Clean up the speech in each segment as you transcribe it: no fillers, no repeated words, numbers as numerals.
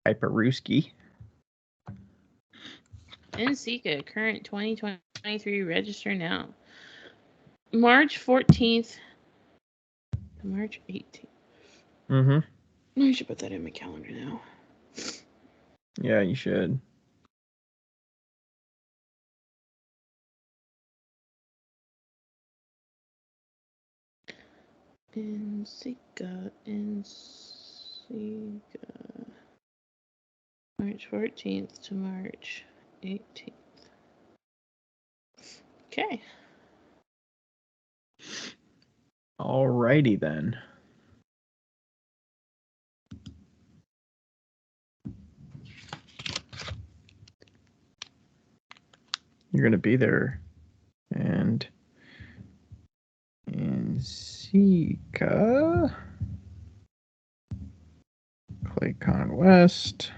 Hyperuski. NSECA, current 2023, register now. March 14th to March 18th. Mm-hmm. I should put that in my calendar now. Yeah, you should. NSECA. March 14th to March 18th. Okay. Alrighty then. You're going to be there. And NSECA. Claycon West.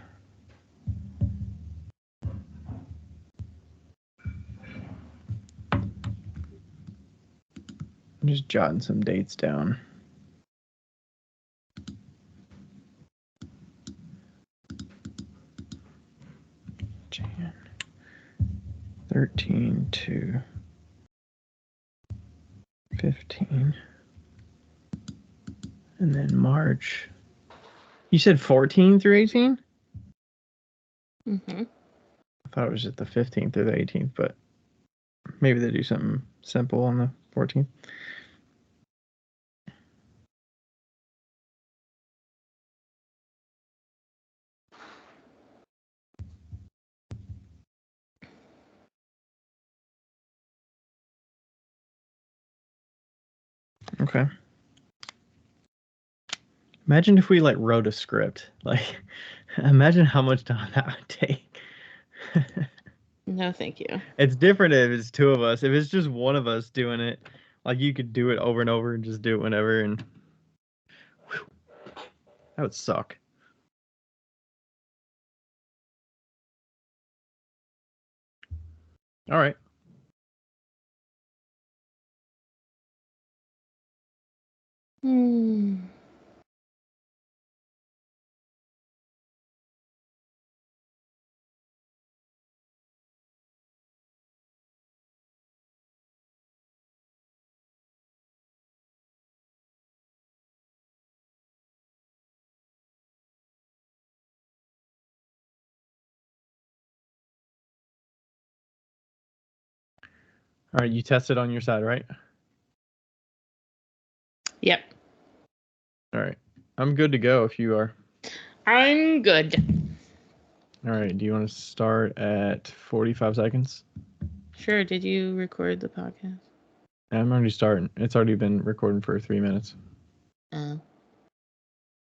I'm just jotting some dates down. Jan 13 to 15. And then March. You said 14 through 18? Mm-hmm. I thought it was just the 15th through the 18th, but maybe they do something simple on the 14th. Okay. Imagine if we like wrote a script. Like, imagine how much time that would take. No, thank you. It's different if it's two of us. If it's just one of us doing it, like you could do it over and over and just do it whenever, and whew, that would suck. All right. All right, you tested on your side, right? Yep. All right. I'm good to go if you are. I'm good. All right. Do you want to start at 45 seconds? Sure. Did you record the podcast? I'm already starting. It's already been recording for 3 minutes. Oh.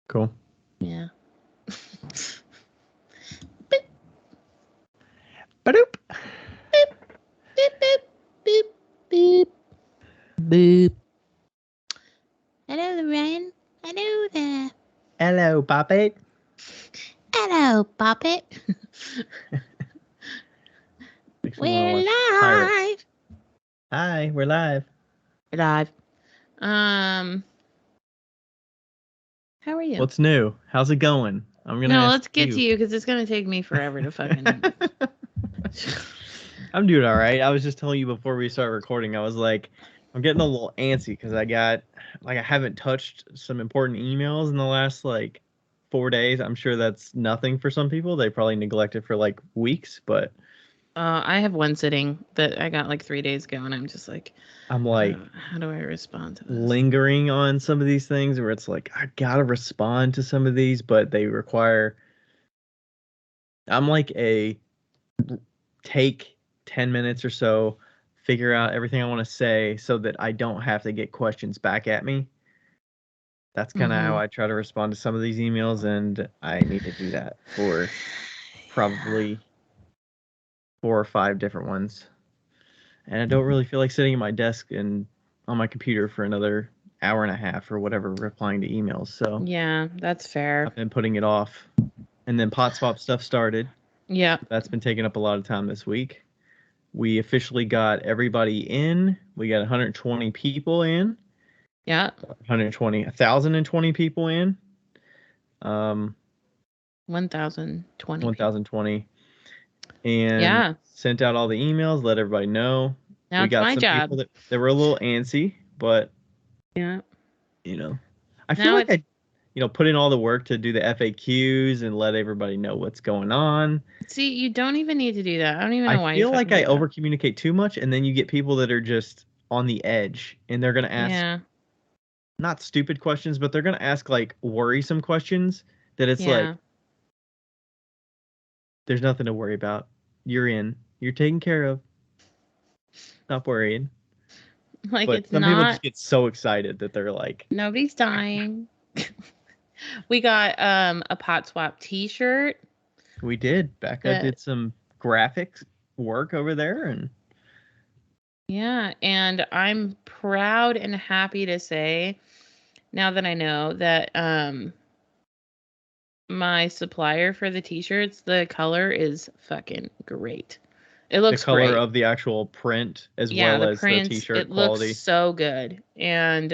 Cool. Yeah. Ba-doop. Beep, beep, beep, beep, beep. Beep. Hello, Ryan. Hello there. Hello, Poppet. Hello, Poppet. We're live. Hi, we're live. We're live. How are you? What's new? How's it going? Let's get to you because it's gonna take me forever to fucking. I'm doing all right. I was just telling you before we start recording. I was like, I'm getting a little antsy because I haven't touched some important emails in the last 4 days. I'm sure that's nothing for some people. They probably neglect it for weeks, but I have one sitting that I got 3 days ago, and I'm just like, I'm like, how do I respond to this? Lingering on some of these things where it's like I gotta respond to some of these, but they require. I'm like take 10 minutes or so, figure out everything I want to say so that I don't have to get questions back at me. That's kind of how I try to respond to some of these emails, and I need to do that for probably 4 or 5 different ones. And I don't really feel like sitting at my desk and on my computer for another hour and a half or whatever replying to emails. So yeah, that's fair. I've been putting it off. And then pot swap stuff started. Yeah. That's been taking up a lot of time this week. We officially got everybody in. We got 120 people in. Yeah. 1,020 people in. 1020 1020. And Yeah. sent out all the emails, let everybody know. Now We it's got my some people job. that were a little antsy, but Yeah. I feel Now like it's put in all the work to do the FAQs and let everybody know what's going on. See, you don't even need to do that. I don't even I know why you feel like fucking I do that. over communicate too much, and then you get people that are just on the edge and they're gonna ask Yeah. not stupid questions, but they're gonna ask like worrisome questions that it's like Yeah. there's nothing to worry about. You're in. You're taken care of. Stop worrying. Like But it's some people not just get so excited that they're like, nobody's dying. We got a pot swap t-shirt we did. Becca that did some graphics work over there, and yeah, and I'm proud and happy to say now that I know that my supplier for the t-shirts, the color is fucking great. It the looks color great. of the actual print as Yeah, well the as the prints, t-shirt it looks quality. so good. And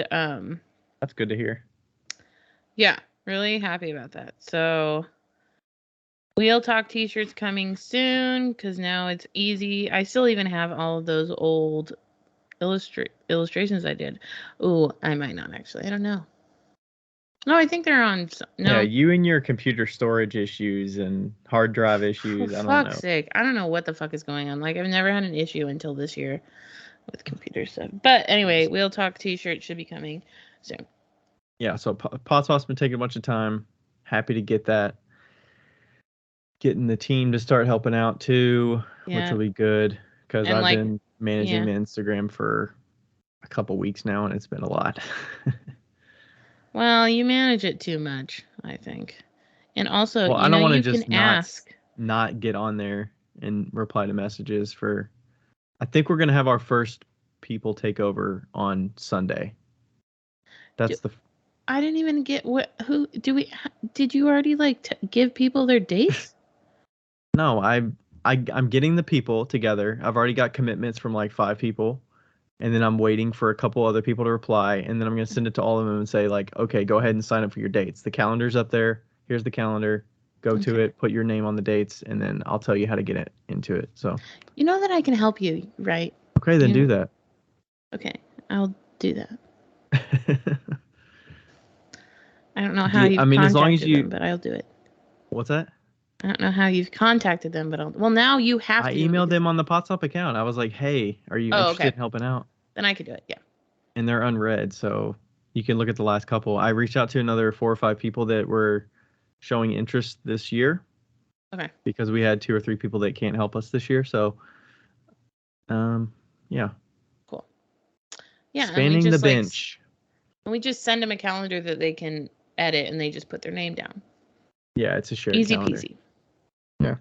That's good to hear. yeah, really happy about that. So Wheel Talk t-shirts coming soon because now it's easy. I still even have all of those old illustrations I did. Ooh, I might not actually. I don't know. No, I think they're on. Yeah, No, you and your computer storage issues and hard drive for issues. I don't fuck's know. sake, I don't know what the fuck is going on. Like I've never had an issue until this year with computer stuff. But anyway, Wheel Talk t-shirt should be coming soon. Yeah, so Potspot's been taking a bunch of time. Happy to get that. Getting the team to start helping out too, which Yeah, will be good because and I've like been managing yeah. the Instagram for a couple weeks now and it's been a lot. Well, you manage it too much, I think. And also, Well, I don't want to you can just ask. not get on there and reply to messages for I think we're going to have our first people take over on Sunday. Do, That's the I didn't even get what who do we did you already like give people their dates? No, I'm getting the people together. I've already got commitments from like 5 people. And then I'm waiting for a couple other people to reply, and then I'm gonna send it to all of them and say like, okay, go ahead and sign up for your dates. The calendar's up there. Here's the calendar. Go to Okay. it, put your name on the dates, and then I'll tell you how to get it into it. So You know that I can help you, right? okay, then do that. Okay, I'll do that. I don't know how I you've mean, as long as contacted you, them, but I'll do it. what's that? I don't know how you've contacted them, but well, now you have I to do it emailed because them on the Potsop account. I was like, hey, are you oh, interested okay. in helping out? Then I could do it. Yeah. And they're unread, so you can look at the last couple. I reached out to another 4 or 5 people that were showing interest this year. Okay. Because we had 2 or 3 people that can't help us this year. So, yeah. Cool. Yeah, Spanning the bench. and we just send them a calendar that they can edit, and they just put their name down. Yeah, it's a shared Easy calendar. peasy. Yeah.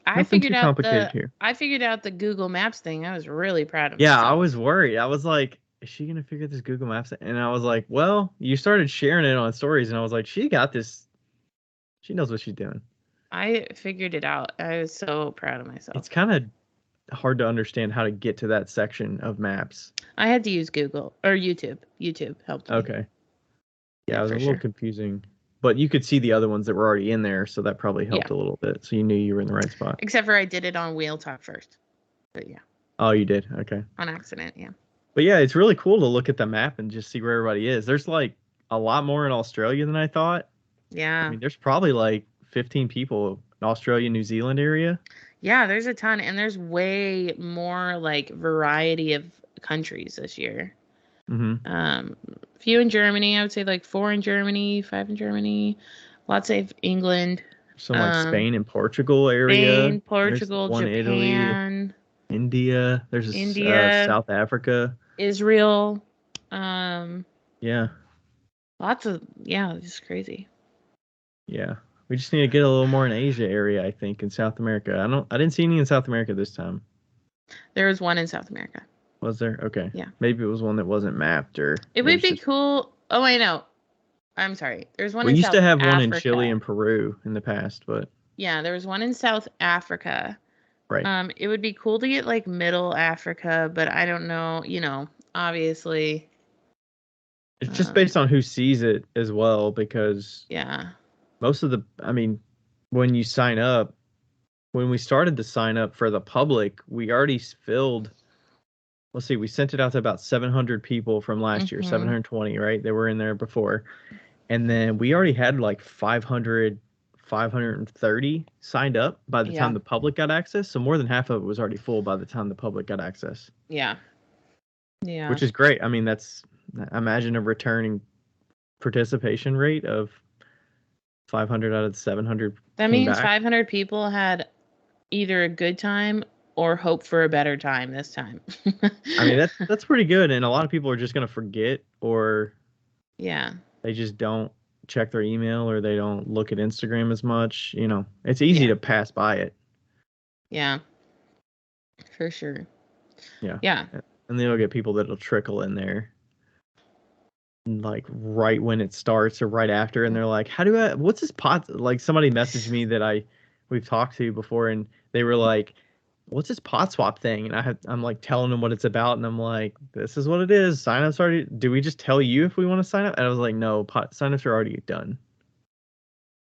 I Nothing figured too out complicated here. the Google Maps thing. I was really proud of Yeah, I myself. was worried. I was like, is she gonna figure this Google Maps? And I was like, well, you started sharing it on stories, and I was like, she got this. She knows what she's doing. I figured it out. I was so proud of myself. It's kind of hard to understand how to get to that section of maps. I had to use Google or YouTube. YouTube helped me. Okay. Yeah, it was a little sure. confusing. But you could see the other ones that were already in there, so that probably helped a little bit. So you knew you were in the right spot. Except for I did it on Wheel Talk first. But yeah. Oh, you did? Okay. On accident, yeah. But yeah, it's really cool to look at the map and just see where everybody is. There's like a lot more in Australia than I thought. Yeah. I mean, there's probably like 15 people in Australia, New Zealand area. Yeah, there's a ton, and there's way more like variety of countries this year. Mm-hmm. Few in Germany, I would say like 4 in Germany, 5 in Germany, lots of England. Some like Spain and Portugal area. Spain, Portugal, There's one Italy, Japan, India. There's India, South Africa. Israel. Yeah. Lots of just crazy. Yeah. We just need to get a little more in Asia area, I think, in South America. I didn't see any in South America this time. There was one in South America. Was there? Okay. Yeah. Maybe it was one that wasn't mapped or it would be cool. Oh, I know. I'm sorry. There's one we in used South to have Africa. one in Chile and Peru in the past, but yeah, there was one in South Africa. right. It would be cool to get like Middle Africa, but I don't know, obviously It's just based on who sees it as well, because yeah. most of the, I mean, when you sign up, when we started to sign up for the public, we already filled, let's see, we sent it out to about 700 people from last year, Mm-hmm. 720, right? They were in there before. And then we already had like 500, 530 signed up by the time Yeah. the public got access. So more than half of it was already full by the time the public got access, Yeah. Yeah. which is great. I mean, that's, imagine a returning participation rate of 500 out of the 700 That came means back. 500 people had either a good time or hope for a better time this time. I mean, that's pretty good. And a lot of people are just going to forget, or Yeah. they just don't check their email, or they don't look at Instagram as much. You know, it's easy Yeah. to pass by it. Yeah. For sure. Yeah. Yeah. And then you'll get people that'll trickle in there like right when it starts or right after, and they're like, how do I, what's this pot, like somebody messaged me that we've talked to before, and they were like, what's this pot swap thing? And I'm like telling them what it's about, and I'm like, this is what it is, sign ups already, do we just tell you if we want to sign up? And I was like, no, sign ups are already done,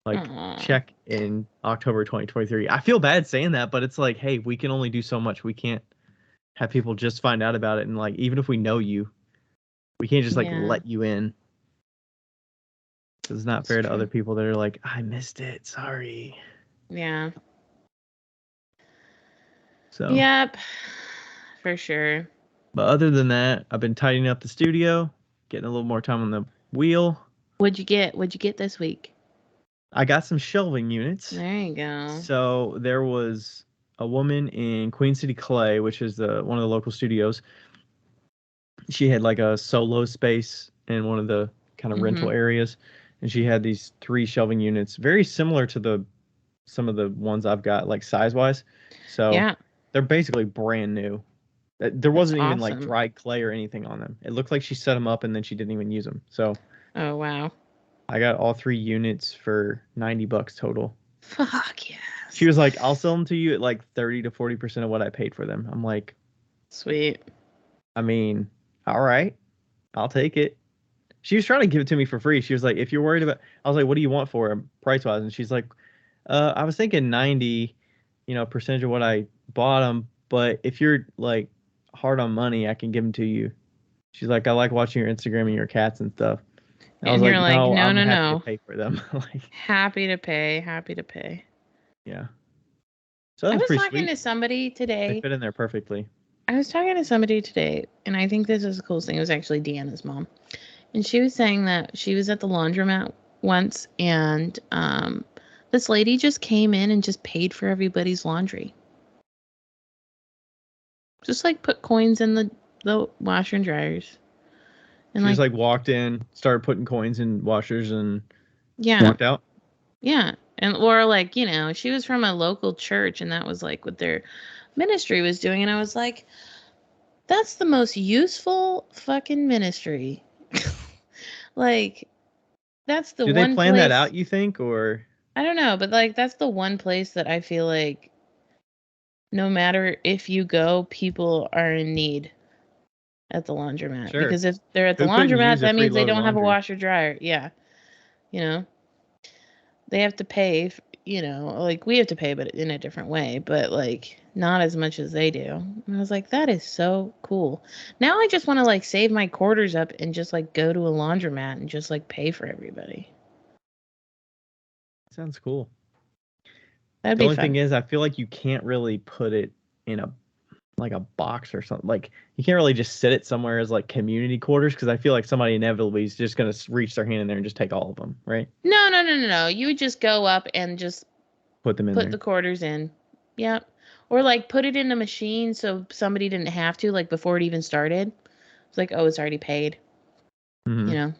like Aw. check in October 2023. I feel bad saying that, but it's like, hey, we can only do so much. We can't have people just find out about it, and like, even if we know you, we can't just like Yeah. let you in. It's not That's fair to other true. people that are like, I missed it. Sorry. Yeah. So, Yep. For sure. but other than that, I've been tidying up the studio, getting a little more time on the wheel. What'd you get? What'd you get this week? I got some shelving units. There you go. So there was a woman in Queen City Clay, which is one of the local studios. She had like a solo space in one of the kind of Mm-hmm. rental areas, and she had these 3 shelving units, very similar to some of the ones I've got, like size wise. So Yeah. they're basically brand new. There That's wasn't even like awesome. dried clay or anything on them. It looked like she set them up and then she didn't even use them. So Oh, wow. I got all 3 units for $90 total. Fuck She yes. was like, I'll sell them to you at like 30 to 40% of what I paid for them. I'm like, Sweet. I mean, all right, I'll take it. She was trying to give it to me for free. She was like, if you're worried about, I was like, what do you want for them price wise? And she's like, I was thinking 90, percentage of what I bought them. But if you're like hard on money, I can give them to you. She's like, I like watching your Instagram and your cats and stuff. And I was And you're like, like, no, no, I'm no, happy to no. pay for them. Like, Happy to pay. Happy to pay. yeah. So I that's was pretty talking sweet. to somebody They today. fit in there perfectly. I was talking to somebody today, and I think this is the coolest thing. It was actually Deanna's mom. And she was saying that she was at the laundromat once, and this lady just came in and just paid for everybody's laundry. Just like put coins in the washer and dryers. And She just like, like walked in, started putting coins in washers, and yeah, walked out. yeah. And or like, she was from a local church, and that was like what their ministry was doing. And I was like, that's the most useful fucking ministry. Like, that's the Do they one plan that place. out, you think, or? I don't know, but like that's the one place that I feel like no matter if you go, people are in need at the laundromat. Sure. Because if they're at the Who couldn't laundromat, use a that free means they load of don't have a laundry? washer dryer. Yeah. You know, they have to pay, like we have to pay, but in a different way, but like not as much as they do. And I was like, that is so cool. Now I just want to like save my quarters up and just like go to a laundromat and just like pay for everybody. Sounds cool. That'd The be only thing fun. is, I feel like you can't really put it in a box or something. Like you can't really just sit it somewhere as like community quarters, because I feel like somebody inevitably is just gonna reach their hand in there and just take all of them, right? No, no, no, no, no. You would just go up and just Put them in put the there. quarters in. Yep. Or like put it in the machine so somebody didn't have to, like before it even started. It's like, oh, it's already paid, you Hmm. know.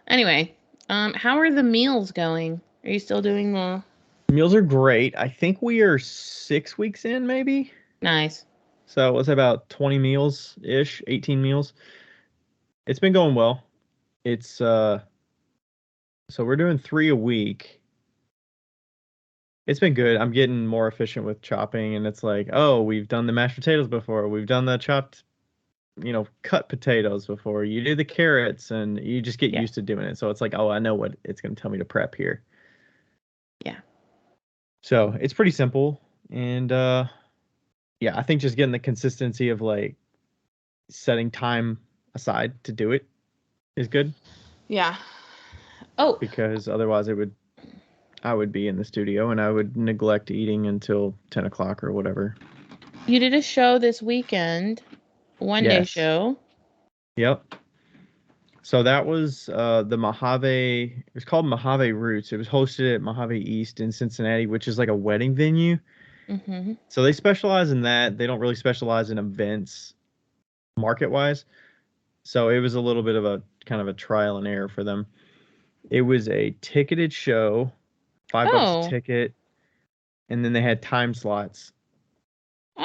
Anyway, how are the meals going? Are you still doing the Meals are great. I think we are 6 weeks in, maybe. nice? So it's about 20 meals ish, 18 meals. It's been going well. It's so we're doing 3 a week. It's been good. I'm getting more efficient with chopping, and it's like, oh, we've done the mashed potatoes before. We've done the chopped cut potatoes before. You do the carrots, and you just get Yeah. used to doing it. So it's like, oh, I know what it's going to tell me to prep here. Yeah. So it's pretty simple. And yeah, I think just getting the consistency of like setting time aside to do it is good. Yeah. Oh, Because otherwise I would be in the studio and I would neglect eating until 10 o'clock or whatever. you did a show this weekend, one-day Yes. show. Yep. So that was the Mojave. It was called Mojave Roots. It was hosted at Mojave East in Cincinnati, which is like a wedding venue. Mm-hmm. So they specialize in that. They don't really specialize in events market wise. So it was a little bit of a kind of a trial and error for them. It was a ticketed show, $5 a Oh. ticket, and then they had time slots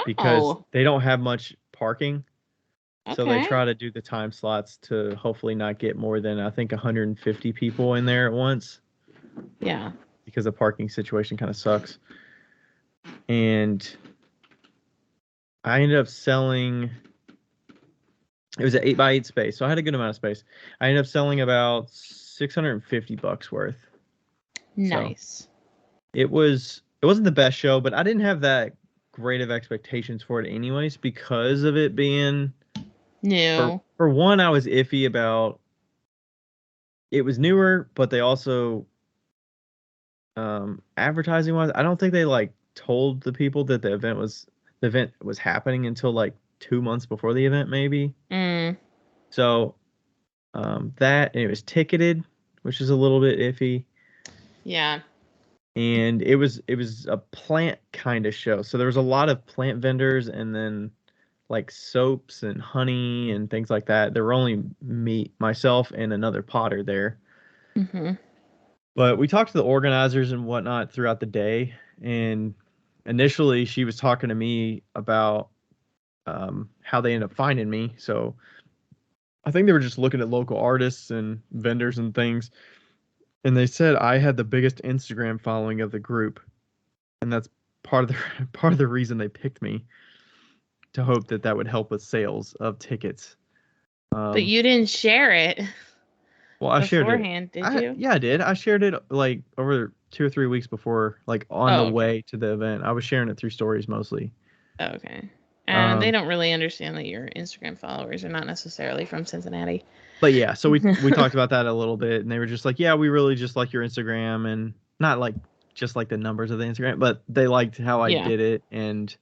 because Oh. they don't have much parking. So they Okay. try to do the time slots to hopefully not get more than I think 150 people in there at once Yeah. because the parking situation kind of sucks. And I ended up selling. It was an 8x8 space, so I had a good amount of space. I ended up selling about $650 worth. Nice. So it wasn't the best show, but I didn't have that great of expectations for it anyways because of it being New. for one, I was iffy about it was newer, but they also advertising wise, I don't think they like told the people that the event was happening until like 2 months before the event, maybe. Mm. So that and it was ticketed, which is a little bit iffy. Yeah. And it was a plant kind of show. So there was a lot of plant vendors and then like soaps and honey and things like that. There were only myself, and another potter there. Mm-hmm. But we talked to the organizers and whatnot throughout the day. And initially, she was talking to me about how they ended up finding me. So I think they were just looking at local artists and vendors and things. And they said I had the biggest Instagram following of the group. And that's part of the part of the reason they picked me to hope that that would help with sales of tickets. But you didn't share it Well, I shared it. beforehand, did you? Yeah, I did. I shared it like over 2 or 3 weeks before, like on the Oh, okay. way to the event. I was sharing it through stories mostly. Okay. And they Um, don't really understand that your Instagram followers are not necessarily from Cincinnati. but yeah, so we talked about that a little bit, and they were just like, "Yeah, we really just like your Instagram, and not like just like the numbers of the Instagram, but they liked how I Yeah. did it, and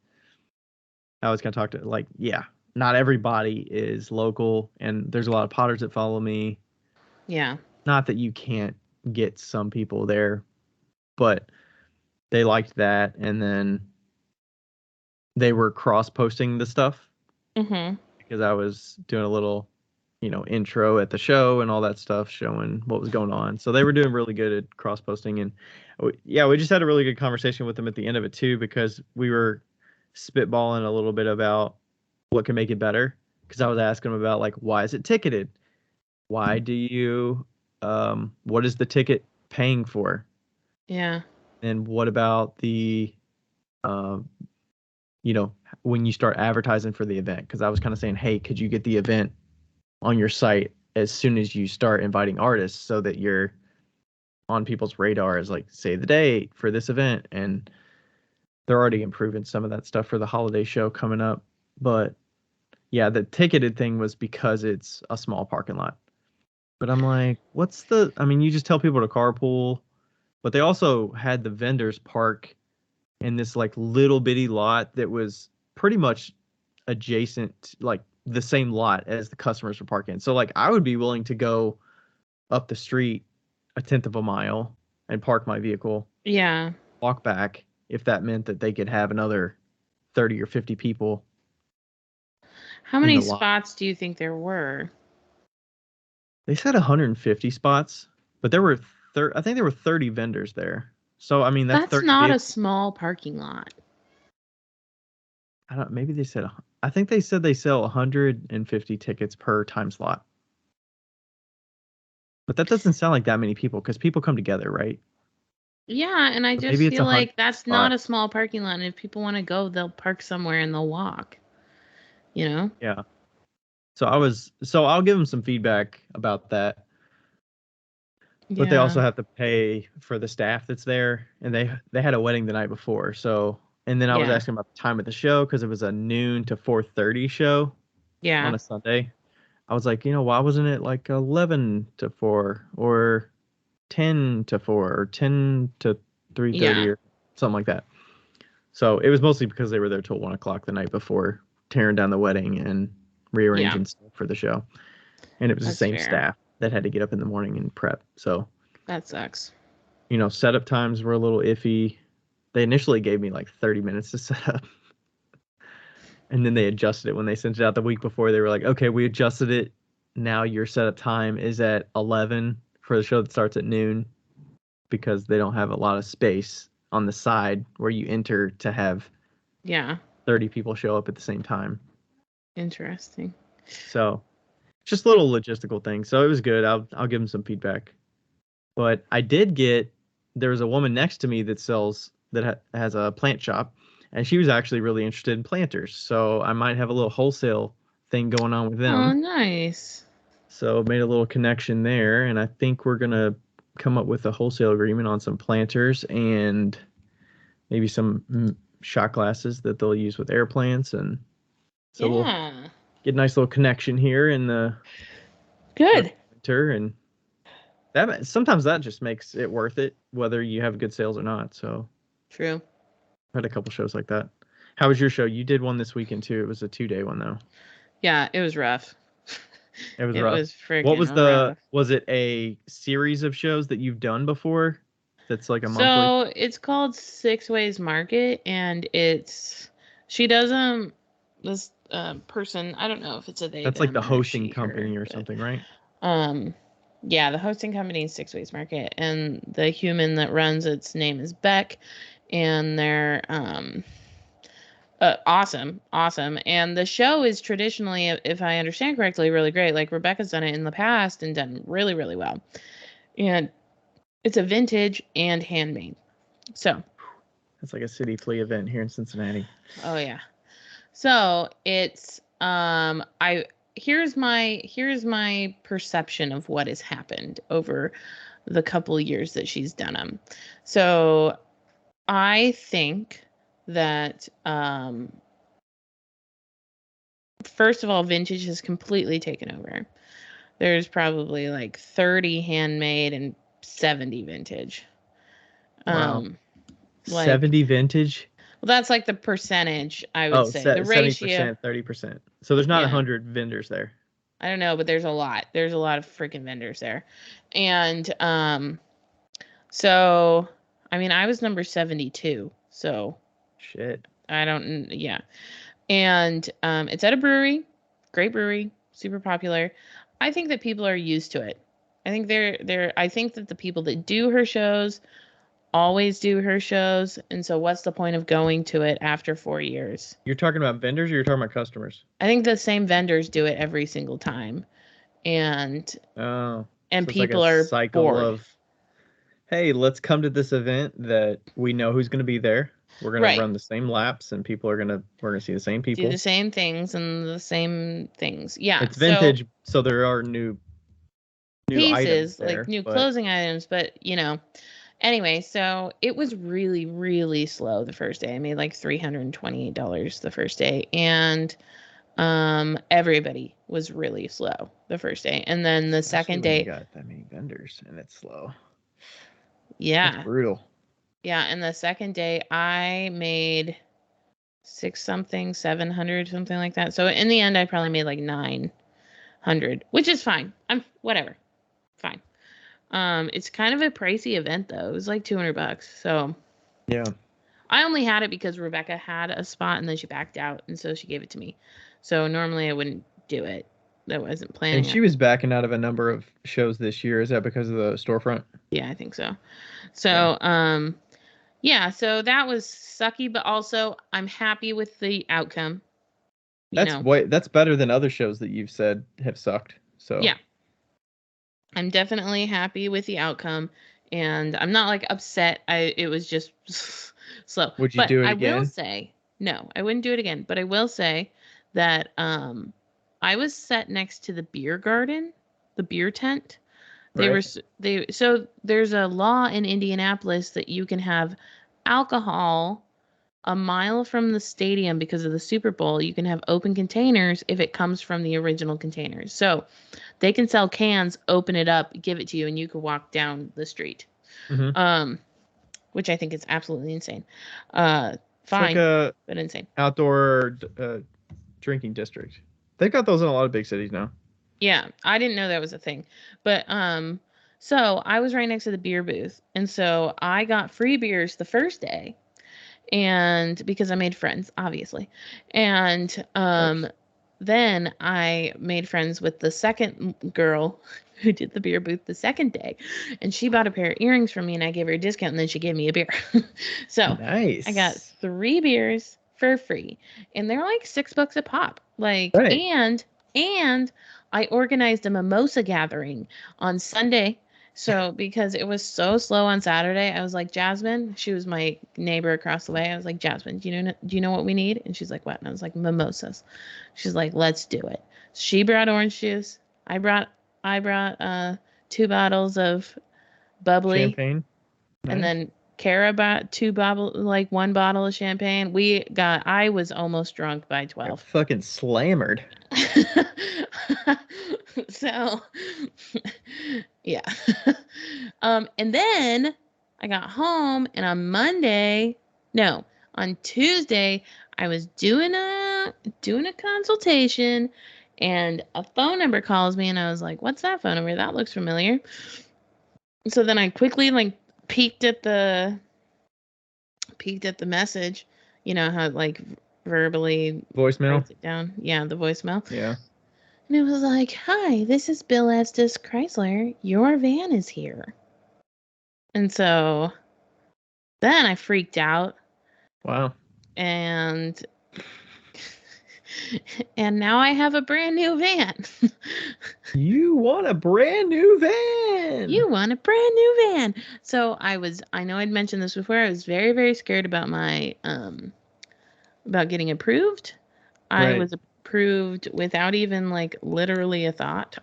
I was gonna talk to like, yeah, not everybody is local, and there's a lot of potters that follow me. Yeah. Not that you can't get some people there, but they liked that, and then they were cross posting the stuff Mm-hmm. because I was doing a little, intro at the show and all that stuff, showing what was going on. So they were doing really good at cross posting, and yeah, we just had a really good conversation with them at the end of it too because we were spitballing a little bit about what can make it better. Because I was asking them about like why is it ticketed? Why do you what is the ticket paying for? Yeah. And what about the um you know, when you start advertising for the event? Because I was kind of saying, hey, could you get the event on your site as soon as you start inviting artists so that you're on people's radars, like say the date for this event? And they're already improving some of that stuff for the holiday show coming up. But yeah, the ticketed thing was because it's a small parking lot. But I'm like, I mean, you just tell people to carpool, but they also had the vendors park in this like little bitty lot that was pretty much adjacent, like the same lot as the customers were parking. So like I would be willing to go up the street a tenth of a mile and park my vehicle, Yeah. walk back if that meant that they could have another 30 or 50 people How in many the lot. spots do you think there were? They said 150 spots, but there were I think there were 30 vendors there. So I mean that's That's 30 not a vehicles. small parking lot. I don't maybe they said I think they said they sell 150 tickets per time slot. But that doesn't sound like that many people because people come together, right? Yeah, and I So just maybe it's feel 100 like that's not a spots. small parking lot. And if people want to go, they'll park somewhere and they'll walk, you know? Yeah. So I'll give them some feedback about that. But they also Yeah. have to pay for the staff that's there, and they had a wedding the night before. So, and then I was Yeah. asking about the time of the show because it was a noon to 4:30 show on Yeah. a Sunday. I was like, why wasn't it like 11 to 4 or 10 to 4 or 10 to 3:30 Yeah. or something like that? So it was mostly because they were there till 1 o'clock the night before, tearing down the wedding and Yeah. rearranging stuff for the show. And it was the That's same fair. staff that had to get up in the morning and prep. So, That sucks. setup times were a little iffy. They initially gave me like 30 minutes to set up. And then they adjusted it when they sent it out the week before. They were like, okay, we adjusted it. Now your setup time is at 11 for the show that starts at noon because they don't have a lot of space on the side where you enter to have Yeah. 30 people show up at the same time. Interesting. So just little logistical things. So it was good. I'll give them some feedback. But I did there was a woman next to me that has a plant shop, and she was actually really interested in planters. So I might have a little wholesale thing going on with Oh, them. nice. So made a little connection there, and I think we're gonna come up with a wholesale agreement on some planters and maybe some shot glasses that they'll use with air plants, and so we'll Yeah. get a nice little connection here in the Good. winter, and that sometimes that just makes it worth it, whether you have good sales or not. So True. I had a couple shows like that. How was your show? You did one this weekend too. It was a 2-day one though. Yeah, it was rough. It was It rough. was friggin' rough. Was it a series of shows that you've done before? That's like a monthly? So it's called Six Ways Market, and she does this person, I don't know if it's a they That's like them the or a hosting she company her, or but something, right? yeah, the hosting company is Six Ways Market, and the human that runs its name is Beck, and they're awesome, and the show is traditionally, if I understand correctly, really great. Like Rebecca's done it in the past and done really, really well, and it's a vintage and handmade. So It's like a city flea event here in Cincinnati. oh yeah. So it's I here's my perception of what has happened over the couple of years that she's done them. So I think that first of all, vintage has completely taken over. There's probably like 30 handmade and 70 vintage. Wow. Like 70 vintage? well, that's like the percentage, I would Oh, say. The ratio. 70%, 30%. So there's not Yeah. 100 vendors there. I don't know, but there's a lot. There's a lot of freaking vendors there. And so I mean, I was number 72. So Shit. I don't yeah. And it's at a brewery, great brewery, super popular. I think that people are used to it. I think I think that the people that do her shows always do her shows, and so what's the point of going to it after 4 years? You're talking about vendors or you're talking about customers? I think the same vendors do it every single time. And Oh, and so it's like a people are cycle bored. of, hey, let's come to this event that we know who's going to be there. We're going to Right. run the same laps and we're going to see the same Do the people. same things and the same things. Yeah. It's So vintage, so there are new items pieces, like there, new but closing items, but anyway, so it was really, really slow the first day. I made like $328 the first day, and everybody was really slow the first day, and then the especially second when you day, got that many vendors and it's slow. That's yeah, brutal. yeah, and the second day I made 700 something like that. So in the end, I probably made like 900, which is fine. I'm whatever, fine. It's kind of a pricey event though. It was like $200. So Yeah. I only had it because Rebecca had a spot and then she backed out, and so she gave it to me. So normally I wouldn't do it. I wasn't planning And it. she was backing out of a number of shows this year. Is that because of the storefront? Yeah, I think so. So, yeah, so that was sucky, but also I'm happy with the outcome. That's better than other shows that you've said have sucked. So Yeah, I'm definitely happy with the outcome, and I'm not like upset. It was just slow. would you But do it I will again? say, no, I wouldn't do it again. But I will say that I was set next to the beer garden, the beer tent. Right. So there's a law in Indianapolis that you can have alcohol a mile from the stadium because of the Super Bowl. You can have open containers if it comes from the original containers. So they can sell cans, open it up, give it to you, and you can walk down the street. Mm-hmm. Which I think is absolutely insane. It's like Fine, a but insane. outdoor drinking district. They've got those in a lot of big cities now. Yeah, I didn't know that was a thing. But so I was right next to the beer booth. And so I got free beers the first day. And because I made friends, obviously. And then I made friends with the second girl who did the beer booth the second day. And she bought a pair of earrings from me and I gave her a discount and then she gave me a beer. So I got Nice. 3 beers for free. And they're like $6 a pop. Like Right. and I organized a mimosa gathering on Sunday. So because it was so slow on Saturday, I was like, Jasmine, she was my neighbor across the way. I was like, Jasmine, do you know what we need? And she's like, what? And I was like, mimosas. She's like, let's do it. She brought orange juice. I brought 2 bottles of bubbly, Champagne. Nice. and then Kara bought 1 bottle of champagne. I was almost drunk by 12. Fucking slammered. So yeah. And then I got home and on Tuesday I was doing a consultation and a phone number calls me and I was like, what's that phone number? That looks familiar. So then I quickly peeked at the message, you know how verbally Voicemail. writes it down. Yeah, the voicemail. Yeah. And it was like, hi, this is Bill Estes Chrysler. Your van is here. And so then I freaked out. Wow. And now I have a brand new van. You want a brand new van. You want a brand new van. So I know I'd mentioned this before. I was very, very scared about my about getting approved. I was approved without even literally a thought.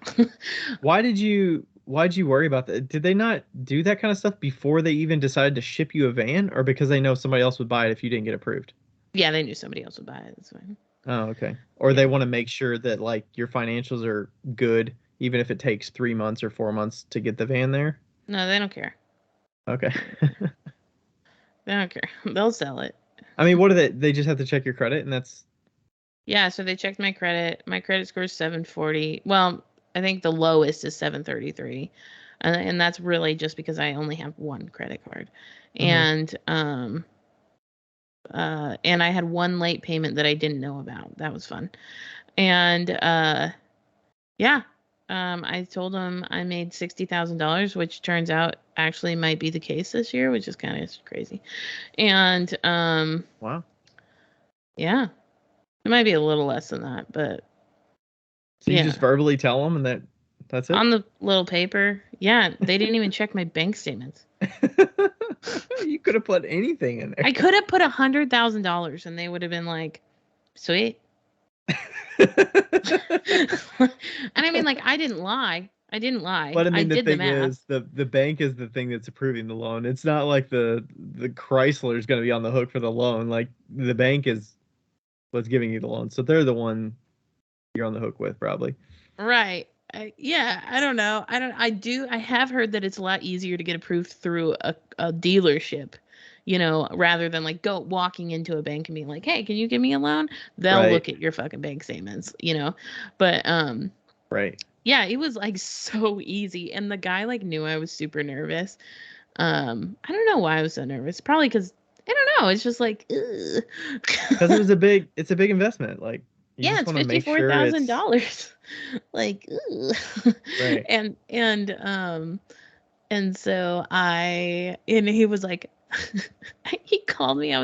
Why'd you worry about that? Did they not do that kind of stuff before they even decided to ship you a van, or because they know somebody else would buy it if you didn't get approved? Yeah, they knew somebody else would buy it. That's fine. Oh, okay. Or they want to make sure that your financials are good, even if it takes 3 months or 4 months to get the van there? No, they don't care. Okay. They don't care. They'll sell it. I mean, what do they just have to check your credit and that's... Yeah, so they checked my credit. My credit score is 740. Well, I think the lowest is 733. And that's really just because I only have 1 credit card. And and I had 1 late payment that I didn't know about. That was fun. And yeah, I told them I made $60,000, which turns out actually might be the case this year, which is kind of crazy. And wow. Yeah, it might be a little less than that, but so you just verbally tell them, and that's it on the little paper. Yeah, they didn't even check my bank statements. You could have put anything in there. I could have put $100,000, and they would have been like, "Sweet." And I mean, I didn't lie. But I mean, the thing is, the bank is the thing that's approving the loan. It's not like the Chrysler is going to be on the hook for the loan. Like, the bank is what's giving you the loan, so they're the one you're on the hook with, probably. Right. Yeah, I don't know. I have heard that it's a lot easier to get approved through a dealership, rather than walking into a bank and being like, "Hey, can you give me a loan?" They'll look at your fucking bank statements, But right. Yeah, it was so easy, and the guy knew I was super nervous. I don't know why I was so nervous. Probably because I don't know. It's just because it's a big investment. You yeah, just it's $54,000. Right. And so he was like, he called me. I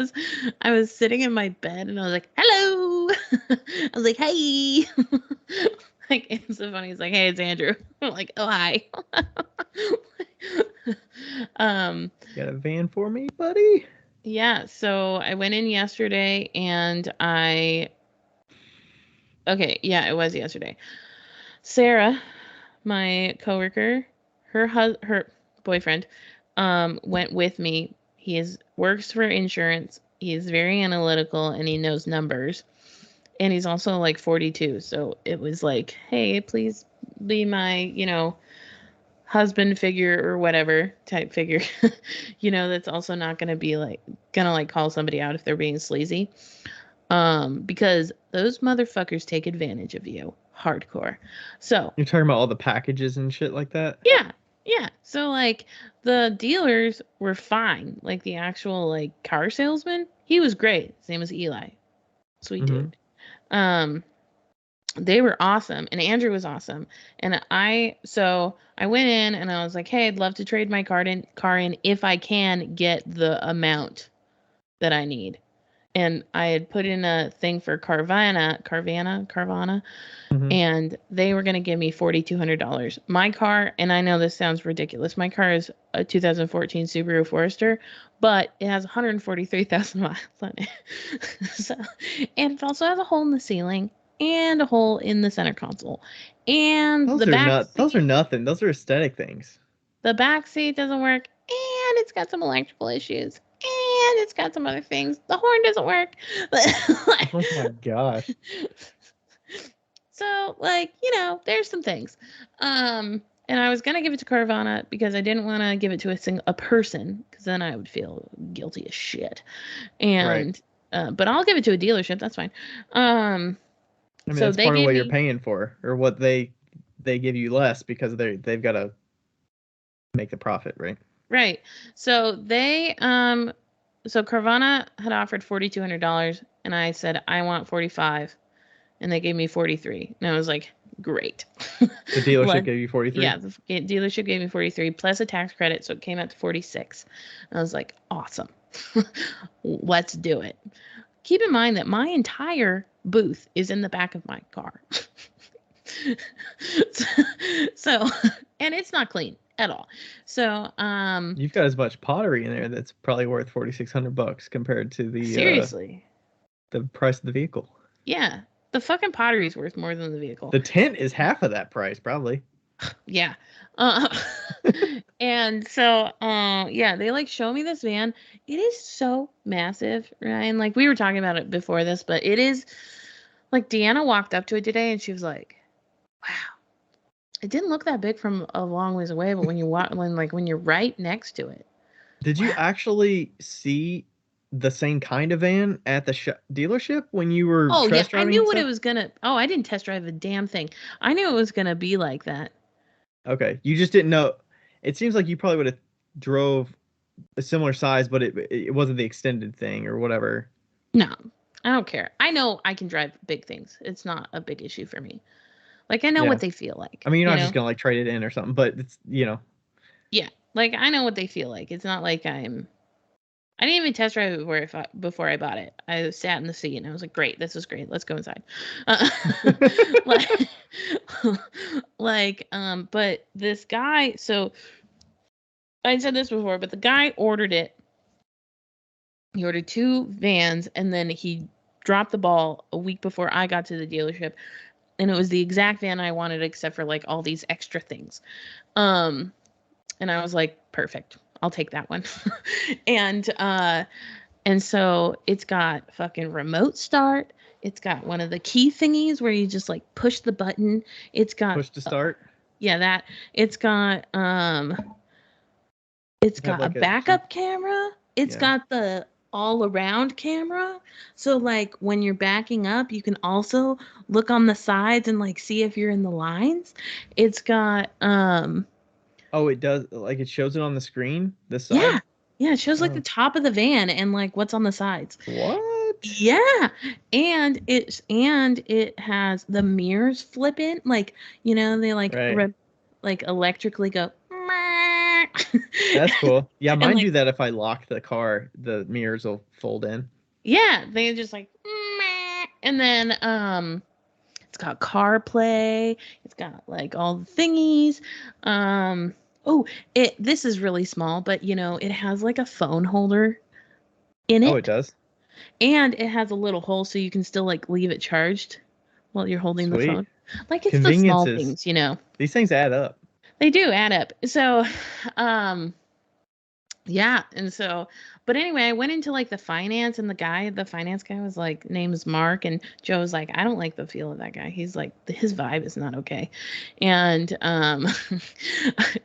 was sitting in my bed and I was like, hello. I was like, hey. It's so funny. He's like, hey, it's Andrew. I'm like, oh, hi. Got a van for me, buddy? Yeah. So I went in yesterday and I Okay, yeah, it was yesterday. Sarah, my coworker, her boyfriend, went with me. Works for insurance. He's very analytical and he knows numbers. And he's also like 42. So it was like, hey, please be my, husband figure or whatever type figure. That's also not going to be like gonna like call somebody out if they're being sleazy. Because those motherfuckers take advantage of you hardcore. So You're talking about all the packages and shit like that? yeah, yeah. So like the dealers were fine. Like the actual like car salesman, he was great. His name was Eli. Sweet Mm-hmm. dude. Um, they were awesome, and Andrew was awesome. And I went in and I was like, hey, I'd love to trade my car in if I can get the amount that I need. And I had put in a thing for Carvana, Mm-hmm. and they were going to give me $4,200. My car, and I know this sounds ridiculous, my car is a 2014 Subaru Forester, but it has 143,000 miles on it. So, and it also has a hole in the ceiling and a hole in the center console, and Those are nothing. Those are aesthetic things. the back seat doesn't work, and it's got some electrical issues, and it's got some other things. The horn doesn't work. Oh my gosh. So, like, there's some things. And I was gonna give it to Carvana because I didn't want to give it to a person because then I would feel guilty as shit. Right. And but I'll give it to a dealership. That's fine. I mean, So that's they part of gave what you're me paying for, or what they give you less because they've got to make the profit, right? right. So so Carvana had offered $4,200, and I said I want 45, and they gave me 43, and I was like, great. The dealership Let gave you 43. Yeah, the dealership gave me 43 plus a tax credit, so it came out to 46. I was like, awesome. Let's do it. Keep in mind that my entire booth is in the back of my car. So, and it's not clean at all. So, You've got as much pottery in there that's probably worth $4,600 compared to seriously. the price of the vehicle. Yeah. The fucking pottery is worth more than the vehicle. The tent is half of that price, probably. Yeah. Uh, and so, yeah, they like show me this van. It is so massive, Ryan. Like we were talking about it before this, but it is like Deanna walked up to it today and she was like, wow, it didn't look that big from a long ways away, but when when you're right next to it, Did you wow. actually see the same kind of van at the dealership when you were Oh yeah, test I driving knew and what it stuff? was gonna. Oh, I didn't test drive a damn thing. I knew it was gonna be like that. Okay, you just didn't know. It seems like you probably would have drove a similar size, but it wasn't the extended thing or whatever. No, I don't care. I know I can drive big things. It's not a big issue for me. Like I know Yeah. what they feel I like, mean, you're not just gonna like trade it in or something, but it's. Yeah, like I know what they feel like. It's not like I didn't even test drive it before I bought it. I sat in the seat and I was like, "Great, this is great. Let's go inside." Uh, like, but this guy. So I said this before, but the guy ordered it. He ordered two vans, and then he dropped the ball a week before I got to the dealership, and it was the exact van I wanted, except for like all these extra things. Um, and I was like, perfect. I'll take that one. and and so it's got fucking remote start. It's got one of the key thingies where you just like push the button. It's got Push to start. yeah, that. It's got Have a like a backup camera. It's yeah. got the all around camera. So like when you're backing up, you can also look on the sides and like see if you're in the lines. It's got Oh, it does. Like it shows it on the screen, this yeah. side. Yeah, it shows like the Oh, top of the van and like what's on the sides. what? Yeah. And it has the mirrors flip in, like, they like Right. like electrically go That's cool. Yeah, and mine like do that if I lock the car. The mirrors will fold in. yeah, they just like and then it's got CarPlay, it's got like all the thingies. Oh, this is really small, but it has like a phone holder in Oh, it it. does. And it has a little hole so you can still like leave it charged while you're holding the Sweet. phone. Like, it's the small Conveniences. things, you know. These things add up. They do add up. So, yeah, and so, but anyway, I went into like the finance, and the finance guy was like, name's Mark, and Joe was like, I don't like the feel of that guy. He's like, his vibe is not okay. And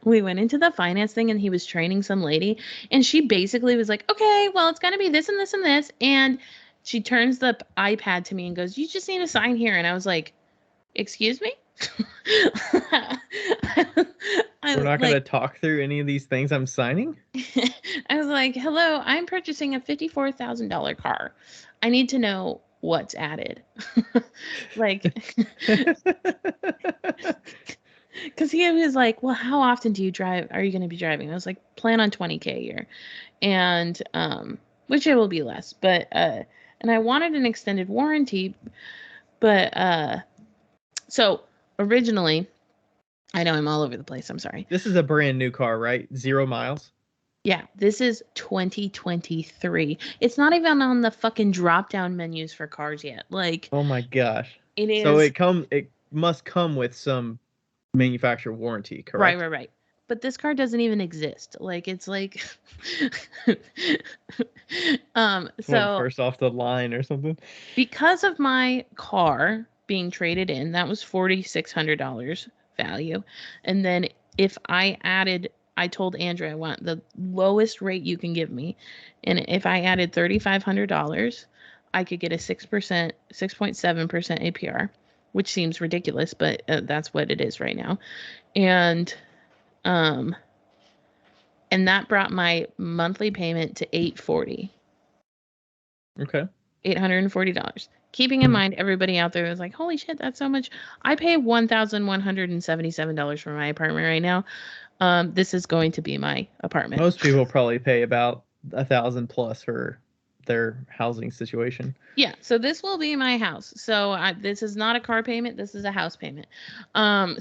we went into the finance thing, and he was training some lady, and she basically was like, okay, well, it's gonna be this and this and this, and she turns the iPad to me and goes, you just need to sign here, and I was like, excuse me. We're not going to talk through any of these things I'm signing? I was like, hello, I'm purchasing a $54,000 car. I need to know what's added. Like, because he was like, well, how often do you drive? Are you going to be driving? I was like, plan on 20K a year. And, which it will be less, but, and I wanted an extended warranty, but, so originally, I know I'm all over the place. I'm sorry. This is a brand new car, right? 0 miles? Yeah, this is 2023. It's not even on the fucking drop-down menus for cars yet. Like, oh my gosh. It is. So it must come with some manufacturer warranty, correct? Right. But this car doesn't even exist. Like, it's like so first off the line or something. Because of my car being traded in, that was $4,600 value. And then if I told Andrew I want the lowest rate you can give me. And if I added $3,500, I could get a 6%, 6.7% APR, which seems ridiculous, but that's what it is right now. And that brought my monthly payment to $840. Okay. $840. Keeping in mind, everybody out there is like, holy shit, that's so much. I pay $1,177 for my apartment right now. This is going to be my apartment. Most people probably pay about $1,000 plus for their housing situation. Yeah, so this will be my house. So this is not a car payment. This is a house payment. Then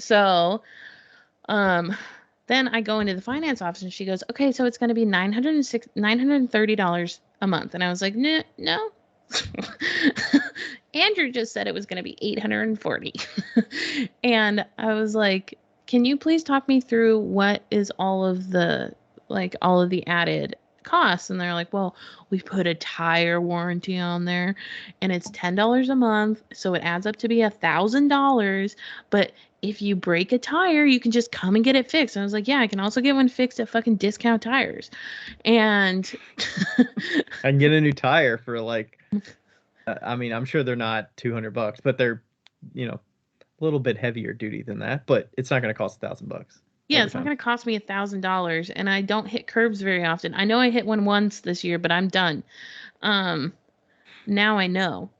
I go into the finance office, and she goes, okay, so it's going to be $930 a month. And I was like, no. Andrew just said it was going to be $840. And I was like, can you please talk me through what is all of the added costs? And they're like, well, we put a tire warranty on there, and it's $10 a month, so it adds up to be $1,000. But if you break a tire, you can just come and get it fixed. And I was like, yeah, I can also get one fixed at fucking Discount Tires. And I can get a new tire for like, I mean, I'm sure they're not $200, but they're, a little bit heavier duty than that, but it's not going to cost $1,000. Yeah, it's not going to cost me $1,000, and I don't hit curbs very often. I know I hit one once this year, but I'm done. Now I know.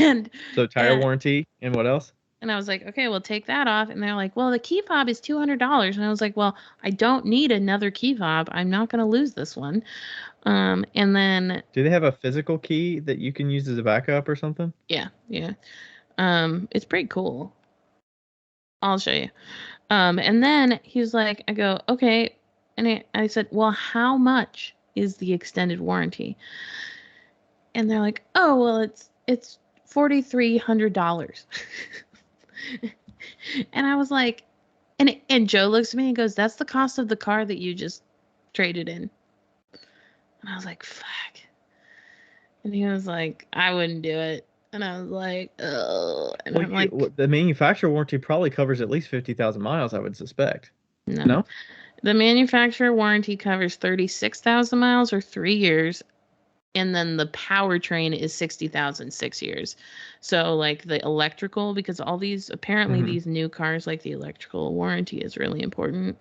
And so tire warranty, and what else? And I was like, okay, well, take that off. And they're like, well, the key fob is $200. And I was like, well, I don't need another key fob. I'm not going to lose this one. And then... Do they have a physical key that you can use as a backup or something? Yeah. It's pretty cool. I'll show you. And then he was like, I go, okay. And I said, well, how much is the extended warranty? And they're like, oh, well, it's $4,300. And I was like, and Joe looks at me and goes, that's the cost of the car that you just traded in. And I was like, fuck. And he was like, I wouldn't do it. And I was like, oh. And I'm like, the manufacturer warranty probably covers at least 50,000 miles, I would suspect. No? The manufacturer warranty covers 36,000 miles or 3 years. And then the powertrain is 60,000, 6 years. So like the electrical, because all these, apparently these new cars, like the electrical warranty is really important.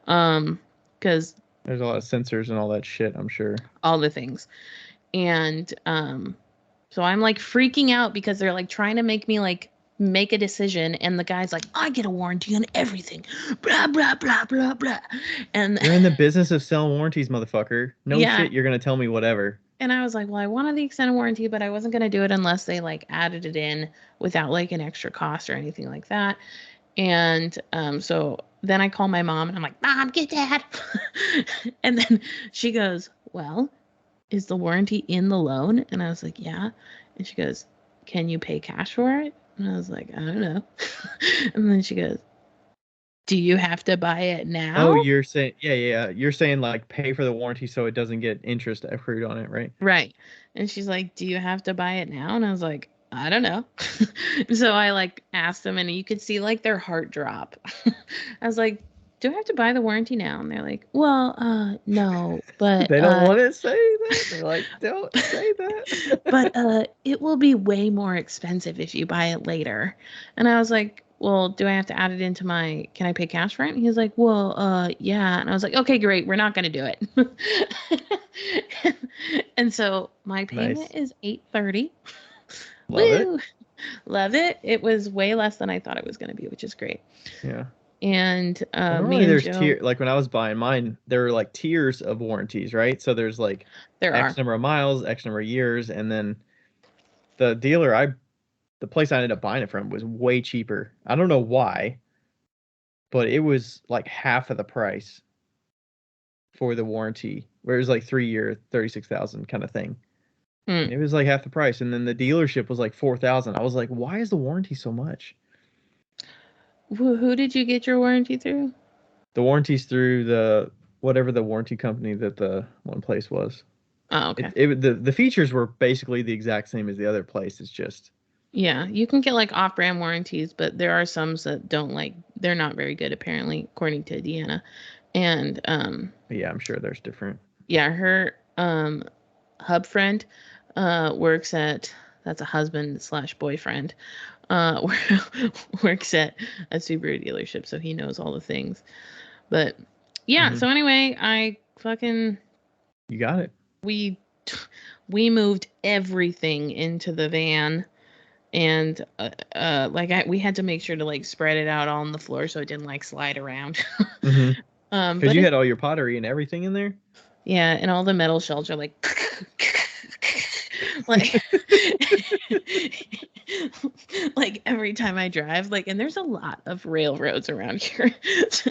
Because there's a lot of sensors and all that shit, I'm sure. All the things. And so I'm like freaking out because they're like trying to make me like make a decision, and the guy's like, I get a warranty on everything, blah blah blah blah blah. And you're in the business of selling warranties, motherfucker. No shit, you're gonna tell me whatever. And I was like, well, I wanted the extended warranty, but I wasn't going to do it unless they like added it in without like an extra cost or anything like that. And so then I call my mom and I'm like, Mom, get Dad. And then she goes, well, is the warranty in the loan? And I was like, yeah. And she goes, can you pay cash for it? And I was like, I don't know. And then she goes, do you have to buy it now? Oh, you're saying, yeah. You're saying like pay for the warranty so it doesn't get interest accrued on it, right? Right. And she's like, do you have to buy it now? And I was like, I don't know. So I like asked them, and you could see like their heart drop. I was like, do I have to buy the warranty now? And they're like, well, no, but They don't want to say that. They're like, don't say that. but it will be way more expensive if you buy it later. And I was like, well, do I have to add it into my, can I pay cash for it? And he was like, well, yeah. And I was like, okay, great. We're not going to do it. And so my payment Nice. is $830. Love it. Woo! Love it. It was way less than I thought it was going to be, which is great. Yeah. And Well, me normally and there's Joe, like when I was buying mine, there were like tiers of warranties, right? So there's like there X are. number of miles, X number of years, and then the the place I ended up buying it from was way cheaper. I don't know why, but it was like half of the price for the warranty, where it was like 3 year, 36,000 kind of thing. Hmm. It was like half the price, and then the dealership was like 4,000. I was like, why is the warranty so much? Who did you get your warranty through? The warranty's through the whatever the warranty company that the one place was. Oh, okay. The features were basically the exact same as the other place. It's just Yeah, you can get like off-brand warranties, but there are some that don't like, they're not very good apparently, according to Deanna. And yeah, I'm sure there's different. yeah, her hub friend works at, that's a husband slash boyfriend, uh works at a Subaru dealership, so he knows all the things. But yeah, so anyway, I fucking You got it. we we moved everything into the van, and like we had to make sure to like spread it out on the floor so it didn't like slide around. Because But you had all your pottery and everything in there. yeah, and all the metal shelves are like like like every time I drive, like, and there's a lot of railroads around here. So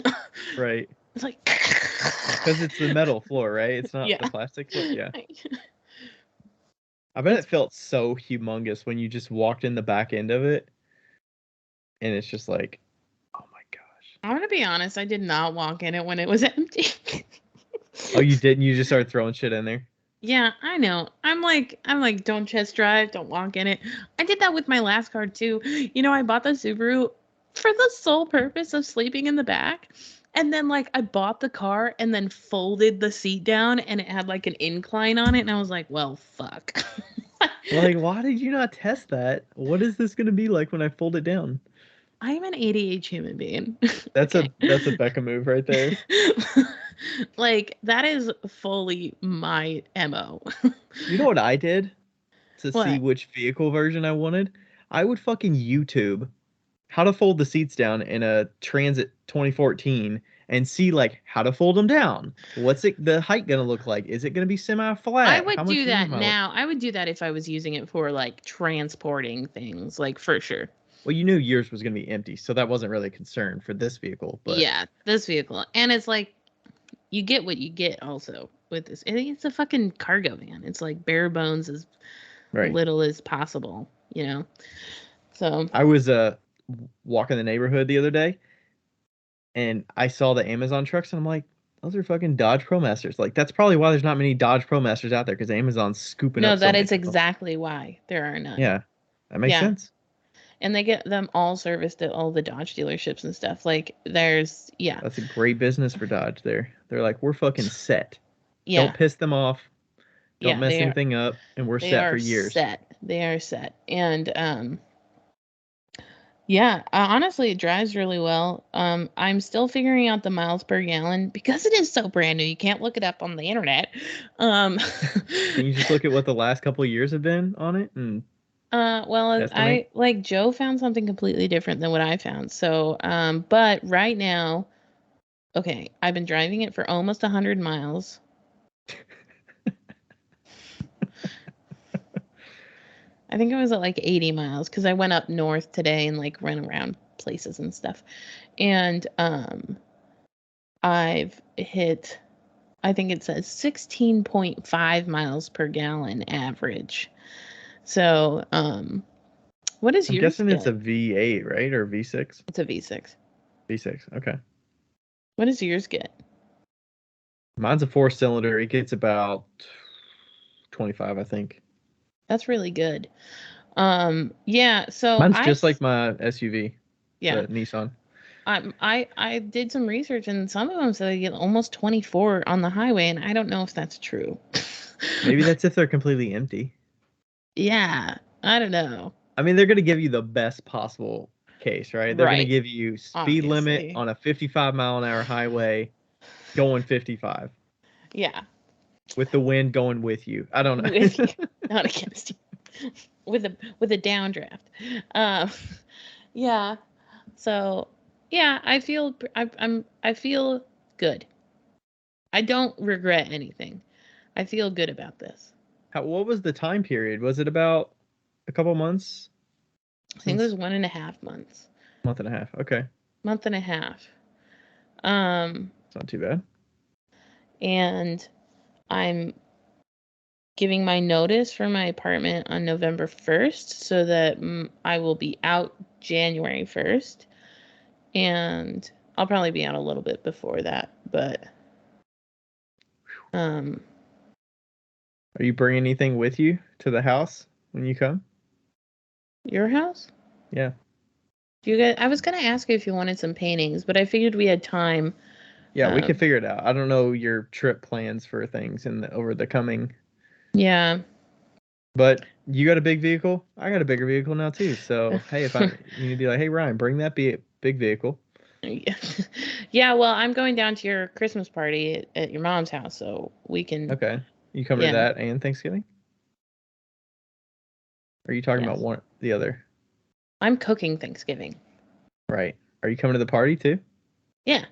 Right. it's like Because it's the metal floor, right? It's not the yeah. plastic floor. Yeah. I bet it felt so humongous when you just walked in the back end of it, and it's just like, oh my gosh. I'm gonna be honest, I did not walk in it when it was empty. Oh, you didn't? You just started throwing shit in there? Yeah, I know. I'm like, don't test drive, don't walk in it. I did that with my last car too. You know, I bought the Subaru for the sole purpose of sleeping in the back. And then like I bought the car and then folded the seat down, and it had like an incline on it, and I was like, well, fuck. Like, why did you not test that? What is this gonna be like when I fold it down? I'm an ADH human being. That's Okay. that's a Becca move right there. Like that is fully my MO. You know what I did to see What? which vehicle version I wanted? I would fucking YouTube how to fold the seats down in a Transit 2014 and see like how to fold them down. What's the height gonna look like? Is it gonna be semi I flat? would How much do room that am I? now. I would do that if I was using it for like transporting things, like for sure. Well, you knew yours was gonna be empty, so that wasn't really a concern for this vehicle. But Yeah, this vehicle. And it's like you get what you get also with this. I think it's a fucking cargo van. It's like bare bones as right, little as possible, you know. So I was walking the neighborhood the other day, and I saw the Amazon trucks, and I'm like, those are fucking Dodge ProMasters. Like that's probably why there's not many Dodge ProMasters out there because Amazon's scooping no, up so that many is of them. exactly why there are none. Yeah, that makes Yeah. sense. And they get them all serviced at all the Dodge dealerships and stuff. Like there's yeah. That's a great business for Dodge there. They're like, we're fucking set. Yeah. Don't piss them off. Don't Yeah, mess anything up, and we're they set for are years. set. They are set. And yeah, honestly, it drives really well. I'm still figuring out the miles per gallon because it is so brand new. You can't look it up on the internet. Um, Can you just look at what the last couple of years have been on it and well, estimate? I like Joe found something completely different than what I found. So, but right now, okay, I've been driving it for almost 100 miles. I think it was at like 80 miles because I went up north today and like ran around places and stuff. And I've hit, I think it says 16.5 miles per gallon average. So What is I'm yours guessing it's a get? V8, right? Or V6? It's a V6. V6, okay. What does yours get? Mine's a 4-cylinder. It gets about 25, I think. That's really good. Yeah, so Mine's just like my SUV, yeah. the Nissan. I did some research and some of them said they get almost 24 on the highway, and I don't know if that's true. Maybe that's if they're completely empty. Yeah, I don't know. I mean, they're going to give you the best possible case, right? They're going to Right, give you speed limit obviously. on a 55-mile-an-hour highway going 55 Yeah, with the wind going with you. I don't with you, know. not against you. With a downdraft. Um, yeah. So, yeah, I feel good. I don't regret anything. I feel good about this. What was the time period? Was it about a couple months? I think it was Since 1.5 months. month and a half. Okay. Month and a half. It's not too bad. And I'm giving my notice for my apartment on November 1st so that I will be out January 1st. And I'll probably be out a little bit before that, but Are you bringing anything with you to the house when you come? your house? Yeah. You guys, I was gonna ask you if you wanted some paintings, but I figured we had time. Yeah, we could figure it out. I don't know your trip plans for things over the coming. Yeah. But you got a big vehicle. I got a bigger vehicle now too. So hey, if you need to be like, hey Ryan, bring that big vehicle. Yeah, well, I'm going down to your Christmas party at your mom's house, so we can. Okay. You coming to Yeah. that and Thanksgiving? Or are you talking about Yes. the other? I'm cooking Thanksgiving. Right. Are you coming to the party too? Yeah.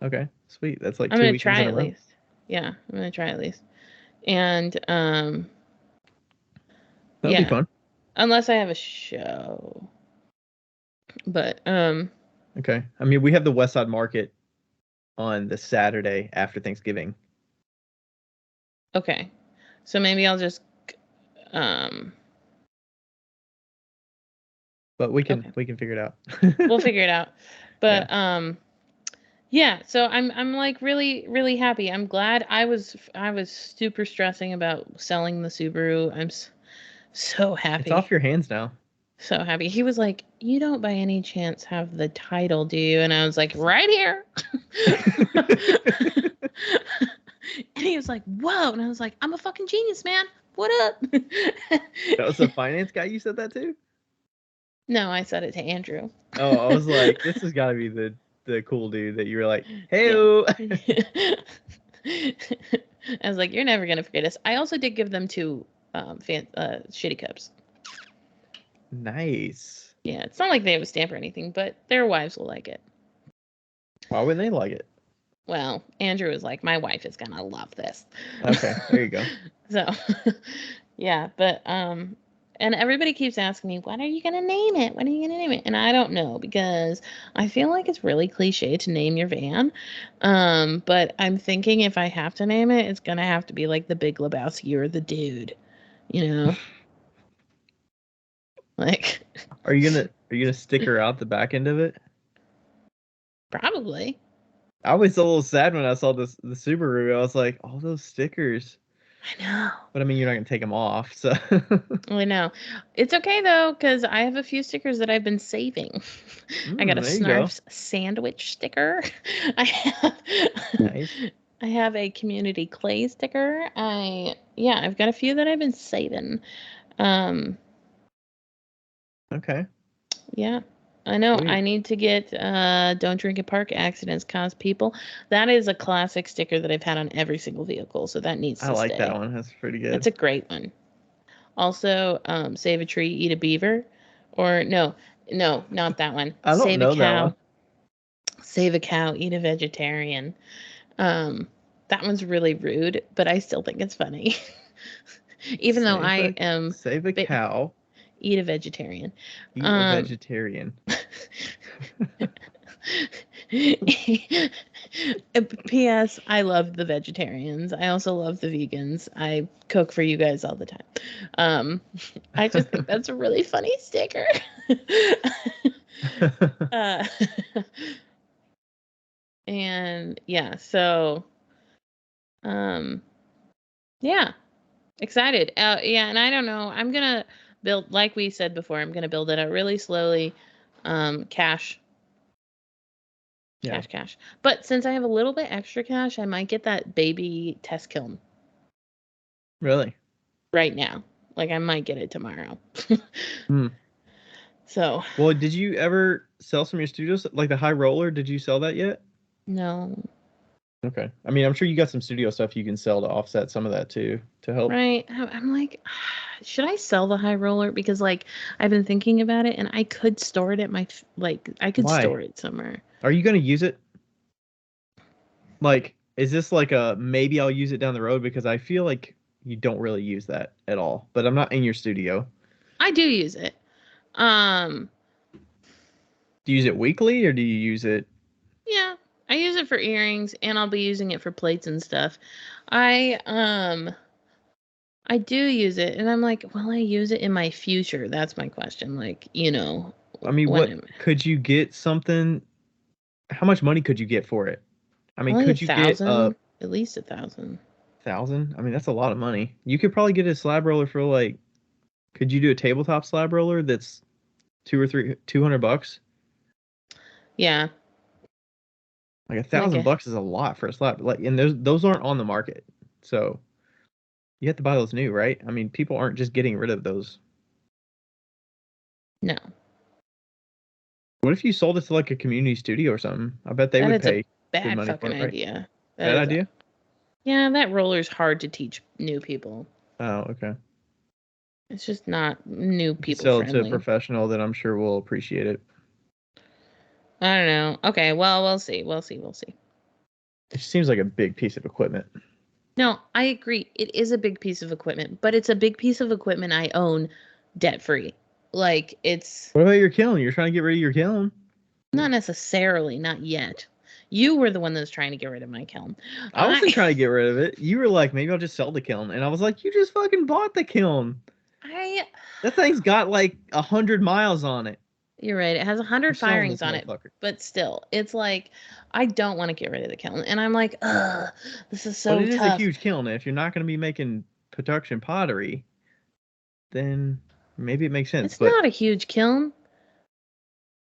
Okay. Sweet. That's like I'm 2 gonna weekends try in a at row. least. Yeah, I'm gonna try at least. And That'll be yeah, fun. unless I have a show. But Okay. I mean, we have the West Side Market on the Saturday after Thanksgiving. okay. So maybe I'll just um But okay. we can figure it out. We'll figure it out. Yeah. But yeah, so I'm like really happy. I'm glad. I was super stressing about selling the Subaru. I'm so It's happy. off your hands now. So happy. He was like, "You don't by any chance have the title, do you?" And I was like, "Right here." And he was like, "Whoa." And I was like, "I'm a fucking genius, man. What up?" That was the finance guy you said that to? No, I said it to Andrew. Oh, I was like, this has got to be the cool dude that you were like, hey. Yeah. I was like, "You're never gonna forget us." I also did give them 2 shitty cups. Nice. Yeah, it's not like they have a stamp or anything, but their wives will like it. Why wouldn't they like it? Well, Andrew was like, "My wife is gonna love this." Okay, there you go. So, yeah, but and everybody keeps asking me, "What are you gonna name it? What are you gonna name it?" And I don't know because I feel like it's really cliche to name your van. But I'm thinking if I have to name it, it's gonna have to be like the Big Lebowski or the Dude, you know, like. Are you gonna sticker out the back end of it? Probably. I was a little sad when I saw the Subaru. I was like, all those stickers. I know. But I mean, you're not gonna take them off, so. I know. It's okay though, because I have a few stickers that I've been saving. I got a There you go. Snarf's sandwich sticker. I have Nice. I have a community clay sticker. I've got a few that I've been saving. Okay. Yeah. I know. Sweet. I need to get don't drink and park accidents cause people. That is a classic sticker that I've had on every single vehicle, so that needs I to like that stay. one. That's pretty good. That's a great one. Also, save a tree, eat a beaver. Or no, not that one. I don't Save a know that cow. one. Save a cow, eat a vegetarian. That one's really rude, but I still think it's funny. Even though I am Save a cow, eat a vegetarian. eat a vegetarian. P.S. I love the vegetarians. I also love the vegans. I cook for you guys all the time. I just think that's a really funny sticker. uh, and yeah, so yeah, excited. Yeah, and I don't know. I'm gonna build, like we said before, I'm gonna build it out really slowly. Cash. Yeah. Cash. But since I have a little bit extra cash, I might get that baby test kiln Really? right now. Like I might get it tomorrow. Hmm. So Well, did you ever sell some of your studios, like the high roller? Did you sell that yet? no. Okay. I mean, I'm sure you got some studio stuff you can sell to offset some of that too, to help. Right. I'm like, should I sell the high roller? Because like I've been thinking about it and I could store it at my like I could Why? store it somewhere. Are you gonna use it? Like, is this like a maybe I'll use it down the road? Because I feel like you don't really use that at all. But I'm not in your studio. I do use it. Um Do you use it weekly or do you use it? yeah, I use it for earrings and I'll be using it for plates and stuff. I do use it and I'm like, will I use it in my future? That's my question. Like, I mean, when what I'm could you get something? How much money could you get for it? I mean, probably could you get 1,000, at least 1,000. 1,000? I mean, that's a lot of money. You could probably get a slab roller for like, could you do a tabletop slab roller that's 200 bucks? Yeah. Like a Like thousand bucks is a lot for a slab. Like, and those aren't on the market, so you have to buy those new, right? I mean, people aren't just getting rid of those. no. What if you sold it to like a community studio or something? I bet they That would is a pay good bad money for fucking it, right? idea. That Bad is idea? yeah, that roller's hard to teach new people. Oh, okay. It's just not new If you people sell it to a friendly. professional, then I'm sure we'll appreciate it. I don't know. Okay, well, we'll see. We'll see. We'll see. It just seems like a big piece of equipment. No, I agree. It is a big piece of equipment, but it's a big piece of equipment I own debt free. Like it's What about your kiln? You're trying to get rid of your kiln? not necessarily, not yet. You were the one that was trying to get rid of my kiln. I wasn't I trying to get rid of it. You were like, maybe I'll just sell the kiln. And I was like, you just fucking bought the kiln. I That thing's got like 100 miles on it. You're right. It has You're 100 selling firings this on it, motherfucker. but still, it's like I don't want to get rid of the kiln. And I'm like, ugh, this is But so it is a tough. huge kiln. And if you're not going to be making production pottery, then maybe it makes sense. It's But not a huge kiln.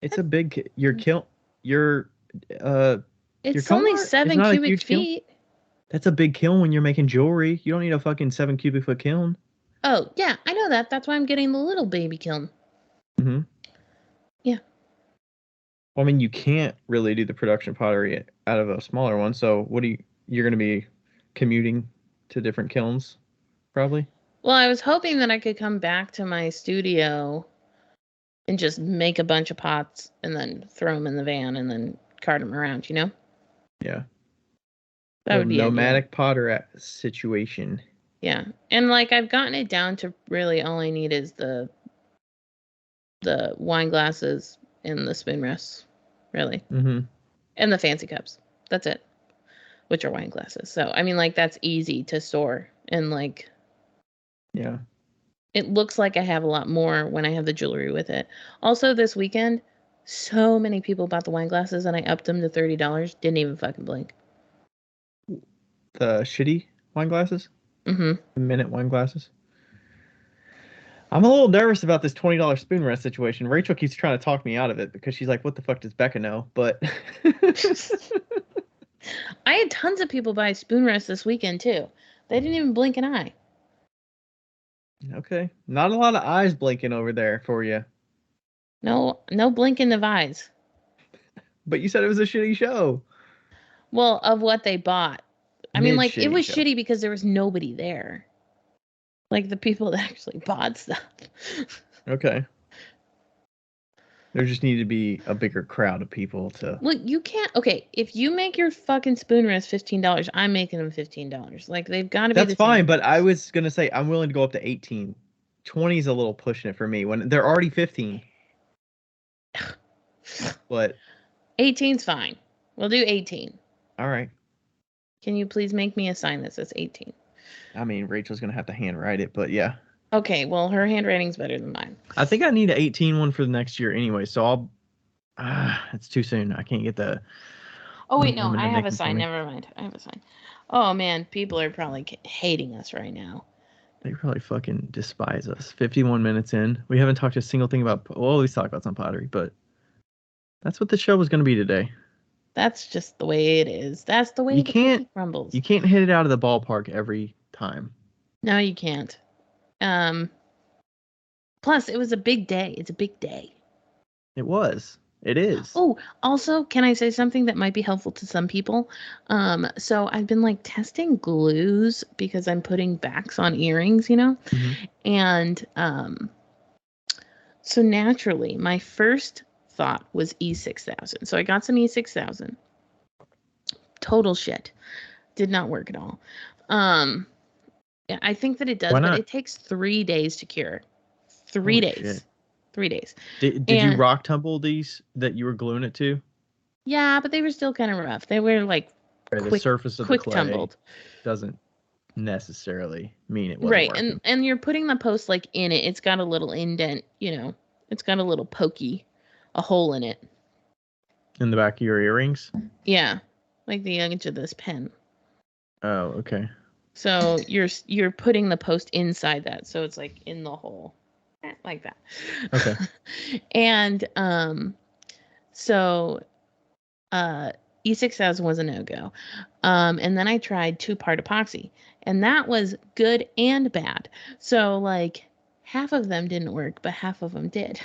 it's a big, your kiln, your, uh, your It's only Comart is 7 not a cubic huge kiln. feet. That's a big kiln when you're making jewelry. You don't need a fucking 7 cubic foot kiln. Oh, yeah, I know that. That's why I'm getting the little baby kiln. Mm-hmm. Yeah. Well, I mean, you can't really do the production pottery out of a smaller one. So you're going to be commuting to different kilns, probably? Well, I was hoping that I could come back to my studio and just make a bunch of pots and then throw them in the van and then cart them around, Yeah. That Little would be ideal. nomadic potter situation. Yeah. And like I've gotten it down to really all I need is the wine glasses and the spoon rests, really, Mm-hmm. and the fancy cups. That's it, which are wine glasses. So I mean, like that's easy to store, and like Yeah. it looks like I have a lot more when I have the jewelry with it. Also, this weekend, so many people bought the wine glasses, and I upped them to $30. Didn't even fucking blink. The shitty wine glasses? Mm-hmm. The minute wine glasses? I'm a little nervous about this $20 spoon rest situation. Rachel keeps trying to talk me out of it because she's like, what the fuck does Becca know? But I had tons of people buy spoon rests this weekend too. They didn't even blink an eye. okay. Not a lot of eyes blinking over there for you. No, no blinking of eyes. But you said it was a shitty show. Well, of what they bought. I mean, Mid like it shitty was show. shitty because there was nobody there. Like the people that actually bought stuff. Okay. There just needed to be a bigger crowd of people to. Look, you can't. Okay, if you make your fucking spoon rest $15, I'm making them $15. Like they've got to be That's the same fine, but I price. was gonna say I'm willing to go up to 18. 20 is a little pushing it for me when they're already 15. But 18's fine. We'll do 18. All right. Can you please make me a sign that says 18? I mean, Rachel's going to have to handwrite it, but yeah. Okay, well, her handwriting's better than mine. I think I need an 18 one for the next year anyway, so I'll... it's too soon. I can't get the... Oh, wait, no, woman I to have make a them for sign. me. Never mind. I have a sign. Oh, man, people are probably hating us right now. They probably fucking despise us. 51 minutes in. We haven't talked a single thing about... Well, we talked about some pottery, but that's what the show was going to be today. That's just the way it is. That's the way the cookie crumbles. You can't hit it out of the ballpark every time. No, you can't. Plus, it was a big day. It's a big day. It was. It is. Oh, also, can I say something that might be helpful to some people? So I've been like testing glues because I'm putting backs on earrings, Mm-hmm. And so naturally, my first thought was E6000. So I got some E6000. Total shit. Did not work at all. Yeah, I think that it does, but it takes 3 days to cure. 3 days. Shit. 3 days. Did you rock tumble these that you were gluing it to? Yeah, but they were still kind of rough. They were like the surface of the clay tumbled. Doesn't necessarily mean it wasn't working. Right, and you're putting the post like in it. It's got a little indent, It's got a little a hole in it. In the back of your earrings? Yeah, like the edge of this pen. Oh, okay. So you're putting the post inside that, so it's like in the hole, like that. Okay. And so E6000 was a no-go. And then I tried 2-part epoxy, and that was good and bad. So like half of them didn't work, but half of them did.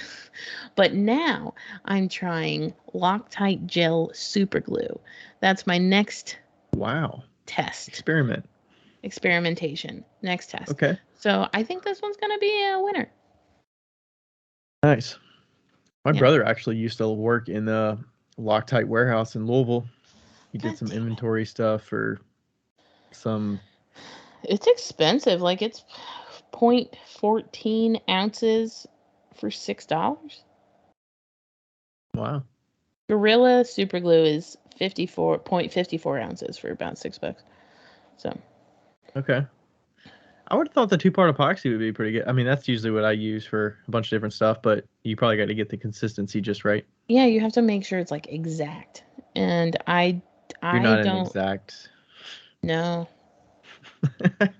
But now I'm trying Loctite gel super glue. That's my next test. Experimentation. Next test. Okay. So I think this one's gonna be a winner. Nice. My brother actually used to work in the Loctite warehouse in Louisville. He did some inventory stuff for some... It's expensive. Like it's 0.14 ounces for $6. Wow. Gorilla super glue is 0.54 ounces for about $6. So. Okay. I would have thought the 2-part epoxy would be pretty good. I mean, that's usually what I use for a bunch of different stuff, but you probably got to get the consistency just right. Yeah, you have to make sure it's like exact. And You're not an exact. No. I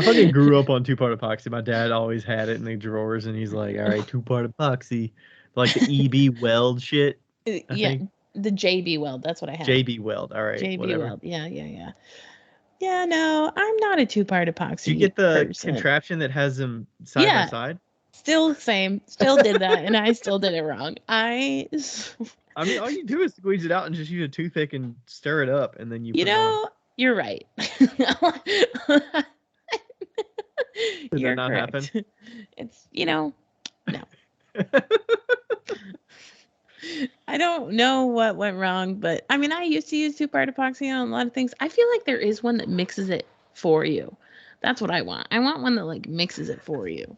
fucking grew up on 2-part epoxy. My dad always had it in the drawers, and he's like, all right, 2-part epoxy. Like the EB Weld shit. I think. The JB Weld. That's what I have. JB Weld. All right. JB Weld. Yeah. Yeah, no, I'm not a 2-part epoxy. Do you get the contraption that has them side by side? Still the same. Still did that, and I still did it wrong. I mean, all you do is squeeze it out and just use a toothpick and stir it up, and then you put it on. You're right. Did that not happen? It's, no. I don't know what went wrong, but I mean, I used to use 2-part epoxy on a lot of things. I feel like there is one that mixes it for you. That's what I want. I want one that like mixes it for you.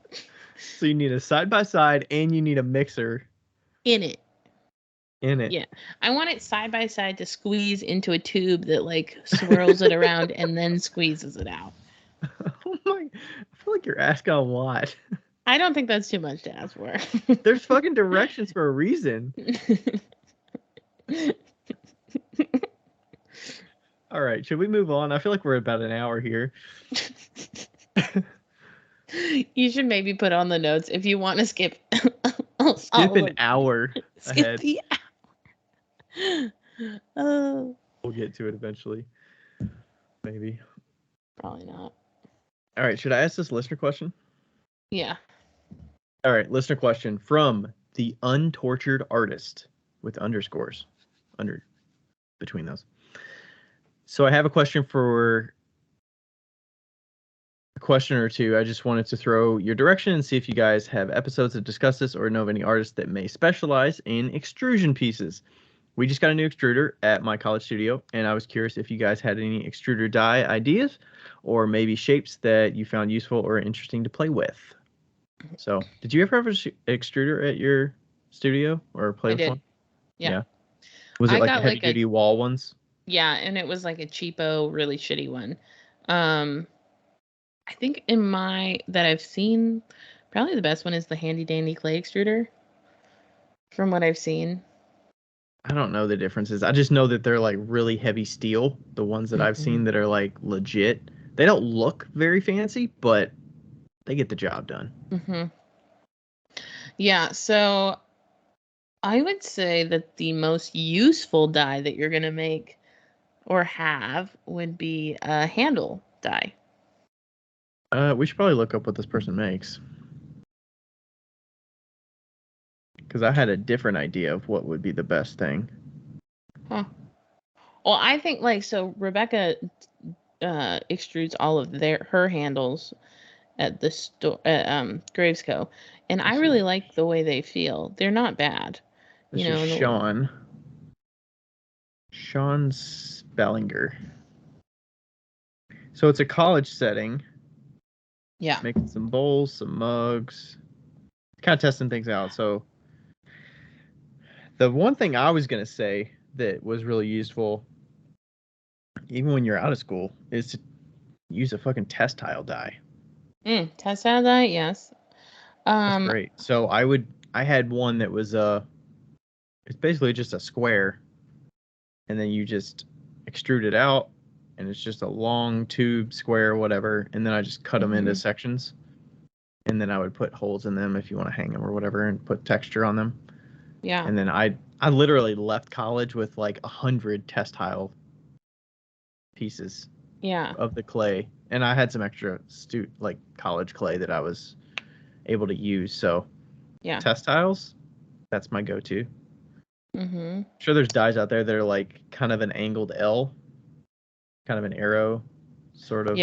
So you need a side by side and you need a mixer in it. Yeah. I want it side by side to squeeze into a tube that like swirls it around and then squeezes it out. Oh my, I feel like you're asking a lot. I don't think that's too much to ask for. There's fucking directions for a reason. All right, should we move on? I feel like we're about an hour here. You should maybe put on the notes if you want to skip. Skip an hour ahead. The hour. Oh. We'll get to it eventually. Maybe. Probably not. All right, should I ask this listener question? Yeah. All right, listener question from the Untortured Artist with underscores between those. So I have a question for a question or two. I just wanted to throw your direction and see if you guys have episodes that discuss this or know of any artists that may specialize in extrusion pieces. We just got a new extruder at my college studio, and I was curious if you guys had any extruder die ideas or maybe shapes that you found useful or interesting to play with. So, did you ever have an extruder at your studio or play with one? Yeah. Was it I like the got heavy like duty wall ones? yeah, and it was like a cheapo, really shitty one. I think that I've seen, probably the best one is the handy dandy clay extruder from what I've seen. I don't know the differences. I just know that they're like really heavy steel. The ones that I've seen that are like legit. They don't look very fancy, but they get the job done. Yeah, so I would say that the most useful die that you're going to make or have would be a handle die. We should probably look up what this person makes. Because I had a different idea of what would be the best thing. Huh. Well, I think so Rebecca extrudes all of her handles at the store at Gravesco, and I really like the way they feel. They're not bad. This is Sean. Sean Spellinger. So it's a college setting. Yeah. Making some bowls, some mugs. Kind of testing things out. So the one thing I was going to say that was really useful, even when you're out of school, is to use a fucking test tile die. Test tile die, yes. That's great. So I had one that was it's basically just a square, and then you just extrude it out, and it's just a long tube, square, whatever, and then I just cut them into sections, and then I would put holes in them if you want to hang them or whatever, and put texture on them. Yeah. And then I literally left college with like 100 test tile pieces. Yeah. Of the clay, and I had some extra like college clay that I was able to use. So yeah, test tiles, that's my go-to. Sure, there's dies out there that are like kind of an angled L, kind of an arrow sort of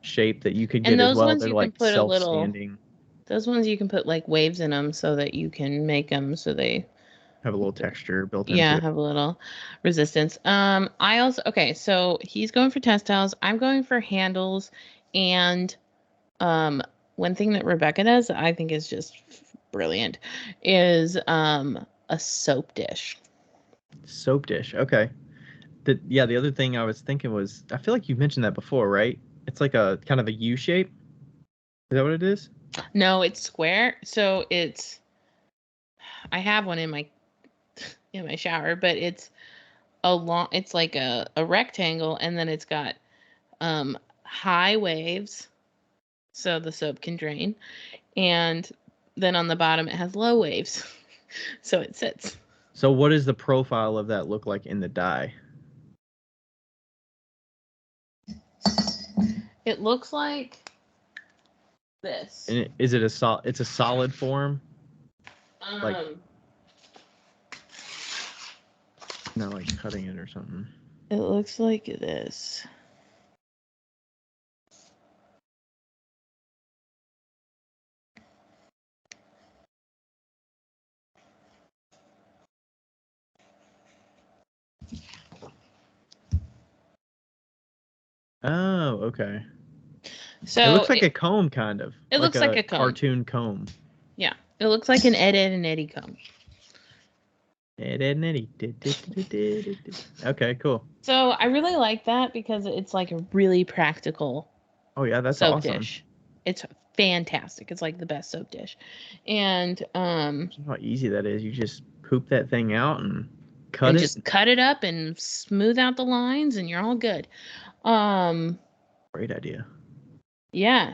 shape that you could get as well. They're like self-standing. Those ones you can put like waves in them so that you can make them so they have a little texture built into it. it. Have a little resistance. I also so he's going for test tiles. I'm going for handles, and one thing that Rebecca does that I think is just brilliant is a soap dish. Soap dish. Okay. The other thing I was thinking was, I feel like you mentioned that before, right? It's like a kind of a U shape. Is that what it is? No, it's square. So I have one in my shower, but it's it's like a rectangle, and then it's got high waves so the soap can drain, and then on the bottom it has low waves so it sits. So what does the profile of that look like in the die? It looks like this. And is it it's a solid form? Like not like cutting it or something. It looks like this. Oh, okay. So it looks like a comb, kind of. It looks like a comb. Cartoon comb. Yeah, it looks like an Ed and Eddie comb. Ed and Eddie. Okay, cool. So I really like that because it's like a really practical. Oh yeah, that's soap awesome. Dish. It's fantastic. It's like the best soap dish, and how easy that is. You just poop that thing out and just cut it up and smooth out the lines, and you're all good. Great idea. Yeah.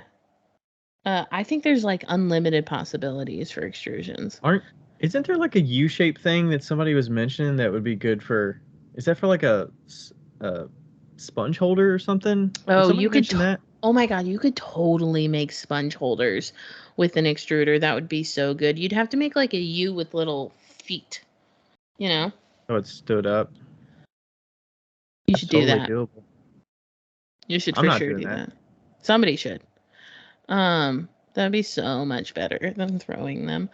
I think there's like unlimited possibilities for extrusions. Isn't there like a U-shaped thing that somebody was mentioning that would be good for? Is that for like a sponge holder or something? Oh, you could. Oh my god, you could totally make sponge holders with an extruder. That would be so good. You'd have to make like a U with little feet. You know. Oh, it stood up. You should do that. Doable. You should for sure do that. Somebody should. That'd be so much better than throwing them.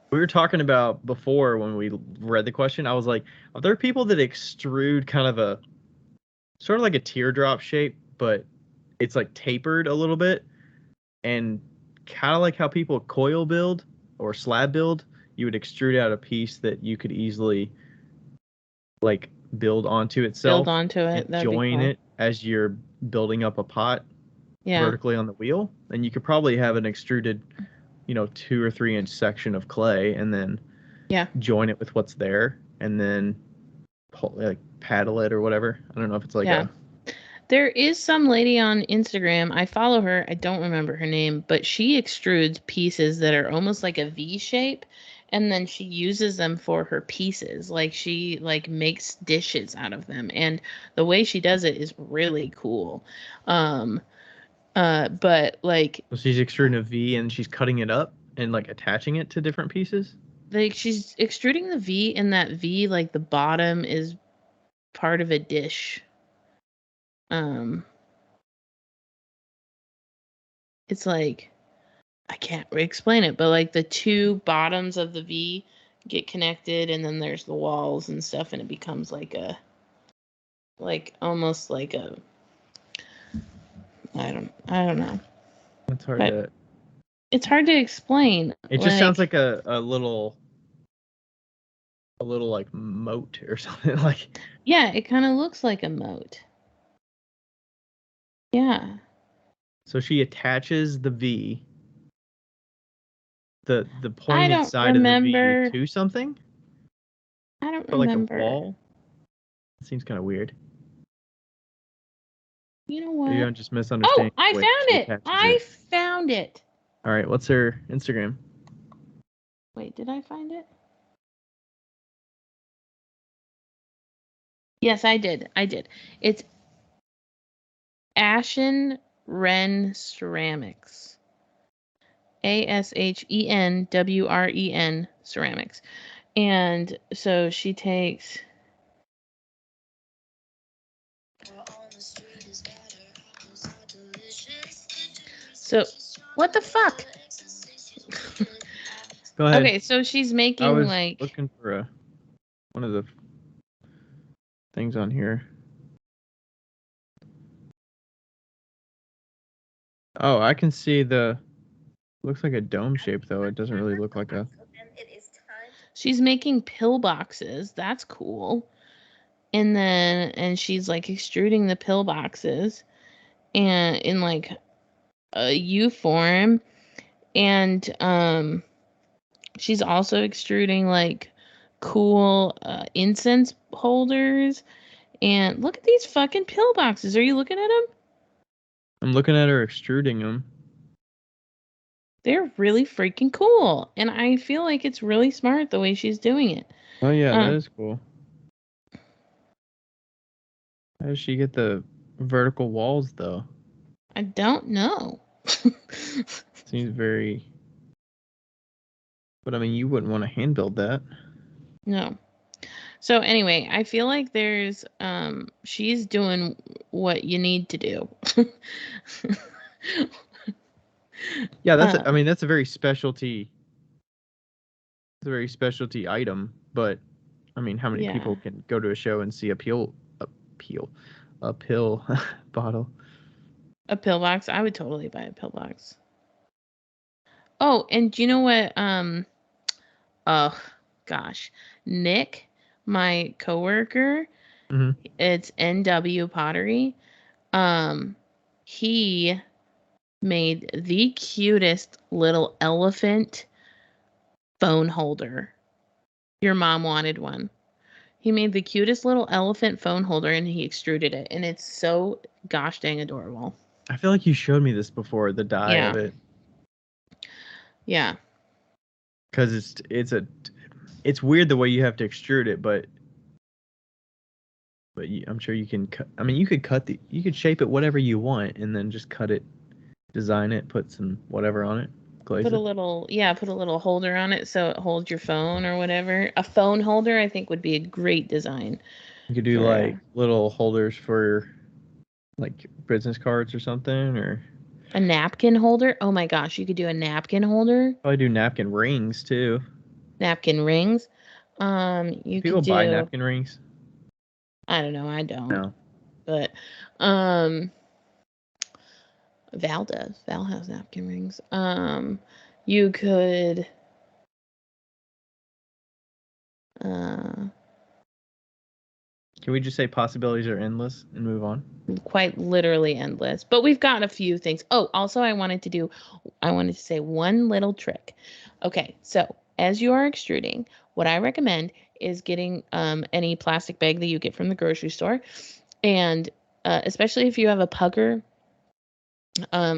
We were talking about before when we read the question. I was like, are there people that extrude kind of a sort of like a teardrop shape, but it's like tapered a little bit, and kind of like how people coil build or slab build? You would extrude out a piece that you could easily like build onto Build itself onto and it. That'd be join cool. it as you're building up a pot Yeah. vertically on the wheel. And you could probably have an extruded, 2 or 3 inch section of clay and then Yeah. join it with what's there and then like paddle it or whatever. I don't know if it's like Yeah. There is some lady on Instagram. I follow her. I don't remember her name, but she extrudes pieces that are almost like a V shape, and then she uses them for her pieces. Like she makes dishes out of them, and the way she does it is really cool. But like so she's extruding a V and she's cutting it up and like attaching it to different pieces. like she's extruding the V, and that V, like the bottom is part of a dish. It's like, I can't explain it, but like the two bottoms of the V get connected, and then there's the walls and stuff, and it becomes like almost like a, I don't know. It's hard But to. It's hard to explain. It just sounds like a little like moat or something like. Yeah, it kind of looks like a moat. Yeah. So she attaches the V, the pointed side of the V to something. I don't For like a remember. wall. It seems kind of weird. You know what? Maybe I'm just misunderstanding. Oh, I found it. I found it. All right, what's her Instagram? Wait, did I find it? Yes, I did. It's Ashen Wren Ceramics. ASHENWREN Ceramics. And so she takes. So, what the fuck? Go ahead. Okay, so she's making I was looking for one of the things on here. Oh, I can see looks like a dome shape though. It doesn't really look like a. She's making pillboxes. That's cool. And she's like extruding the pillboxes and in like a U form, and she's also extruding like cool incense holders. And look at these fucking pillboxes. Are you looking at them? I'm looking at her extruding them. They're really freaking cool, and I feel like it's really smart the way she's doing it. Oh yeah, that is cool. How does she get the vertical walls though? I don't know. Seems very. But I mean, you wouldn't want to hand build that. No. So anyway, I feel like there's she's doing what you need to do. Yeah, that's a very specialty. It's a very specialty item, but I mean, how many people can go to a show and see a pill bottle? A pillbox? I would totally buy a pillbox. Oh, and do you know what? Oh gosh, Nick, my coworker, it's NW Pottery. He made the cutest little elephant phone holder. Your mom wanted one. He made the cutest little elephant phone holder and he extruded it, and it's so gosh dang adorable. I feel like you showed me this before, the die of it. Yeah. Because it's weird the way you have to extrude it, but I'm sure you can cut. I mean, you could shape it whatever you want, and then just cut it, design it, put some whatever on it, glaze put a little holder on it so it holds your phone or whatever. A phone holder, I think, would be a great design. You could do like little holders for like business cards or something, or a napkin holder. Oh my gosh, you could do a napkin holder. Probably do napkin rings too. Napkin rings. You People could do. buy napkin rings. I don't know. I don't. No. But Val does. Val has napkin rings. You could. Can we just say possibilities are endless and move on? Quite literally endless. But we've got a few things. Oh, also I wanted to say one little trick. Okay, so as you are extruding, what I recommend is getting any plastic bag that you get from the grocery store. And especially if you have a pugger,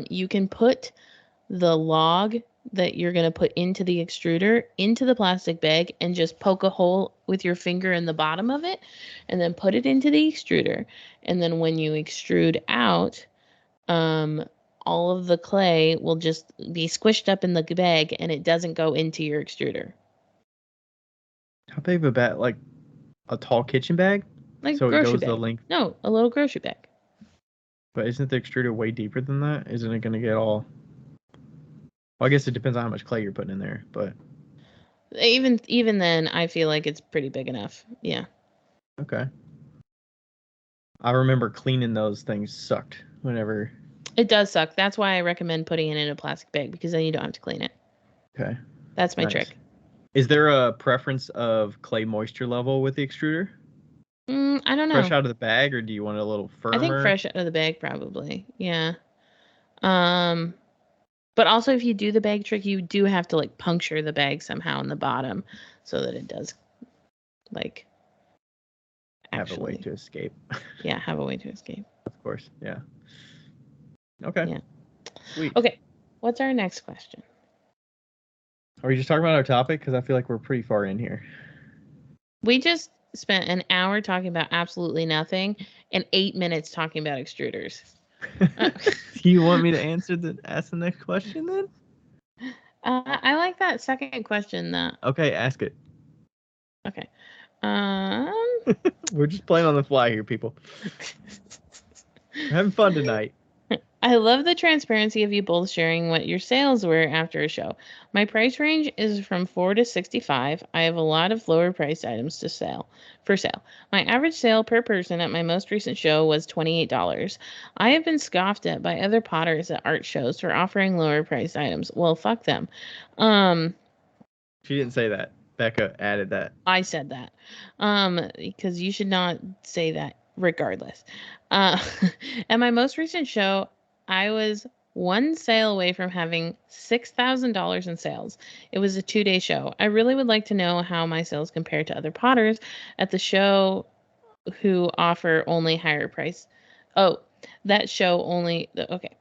you can put the log that you're going to put into the extruder into the plastic bag and just poke a hole with your finger in the bottom of it and then put it into the extruder. And then when you extrude out, all of the clay will just be squished up in the bag and it doesn't go into your extruder. How big of a bag? Like a tall kitchen bag? Like So it grocery goes the bag. length. No, a little grocery bag. But isn't the extruder way deeper than that? Isn't it going to get all... Well, I guess it depends on how much clay you're putting in there, but... Even then, I feel like it's pretty big enough. Yeah. Okay. I remember cleaning those things sucked whenever... It does suck. That's why I recommend putting it in a plastic bag, because then you don't have to clean it. Okay. That's my trick. Is there a preference of clay moisture level with the extruder? I don't know. Fresh out of the bag, or do you want it a little firmer? I think fresh out of the bag, probably. Yeah. But also, if you do the bag trick, you do have to like puncture the bag somehow in the bottom so that it does like have a way to escape. Yeah, have a way to escape. Of course, yeah. Okay. Yeah. Sweet. Okay, what's our next question? Are we just talking about our topic? Because I feel like we're pretty far in here. We just spent an hour talking about absolutely nothing and 8 minutes talking about extruders. Do you want me to ask the next question then? I like that second question. Okay, ask it. Okay. We're just playing on the fly here, people. We're having fun tonight. I love the transparency of you both sharing what your sales were after a show. My price range is from $4 to $65. I have a lot of lower priced items for sale. My average sale per person at my most recent show was $28. I have been scoffed at by other potters at art shows for offering lower priced items. Well, fuck them. She didn't say that. Becca added that. I said that. Because you should not say that regardless. At my most recent show, I was one sale away from having $6,000 in sales. It was a 2-day show. I really would like to know how my sales compare to other potters at the show who offer only higher price. Oh, that show only. Okay.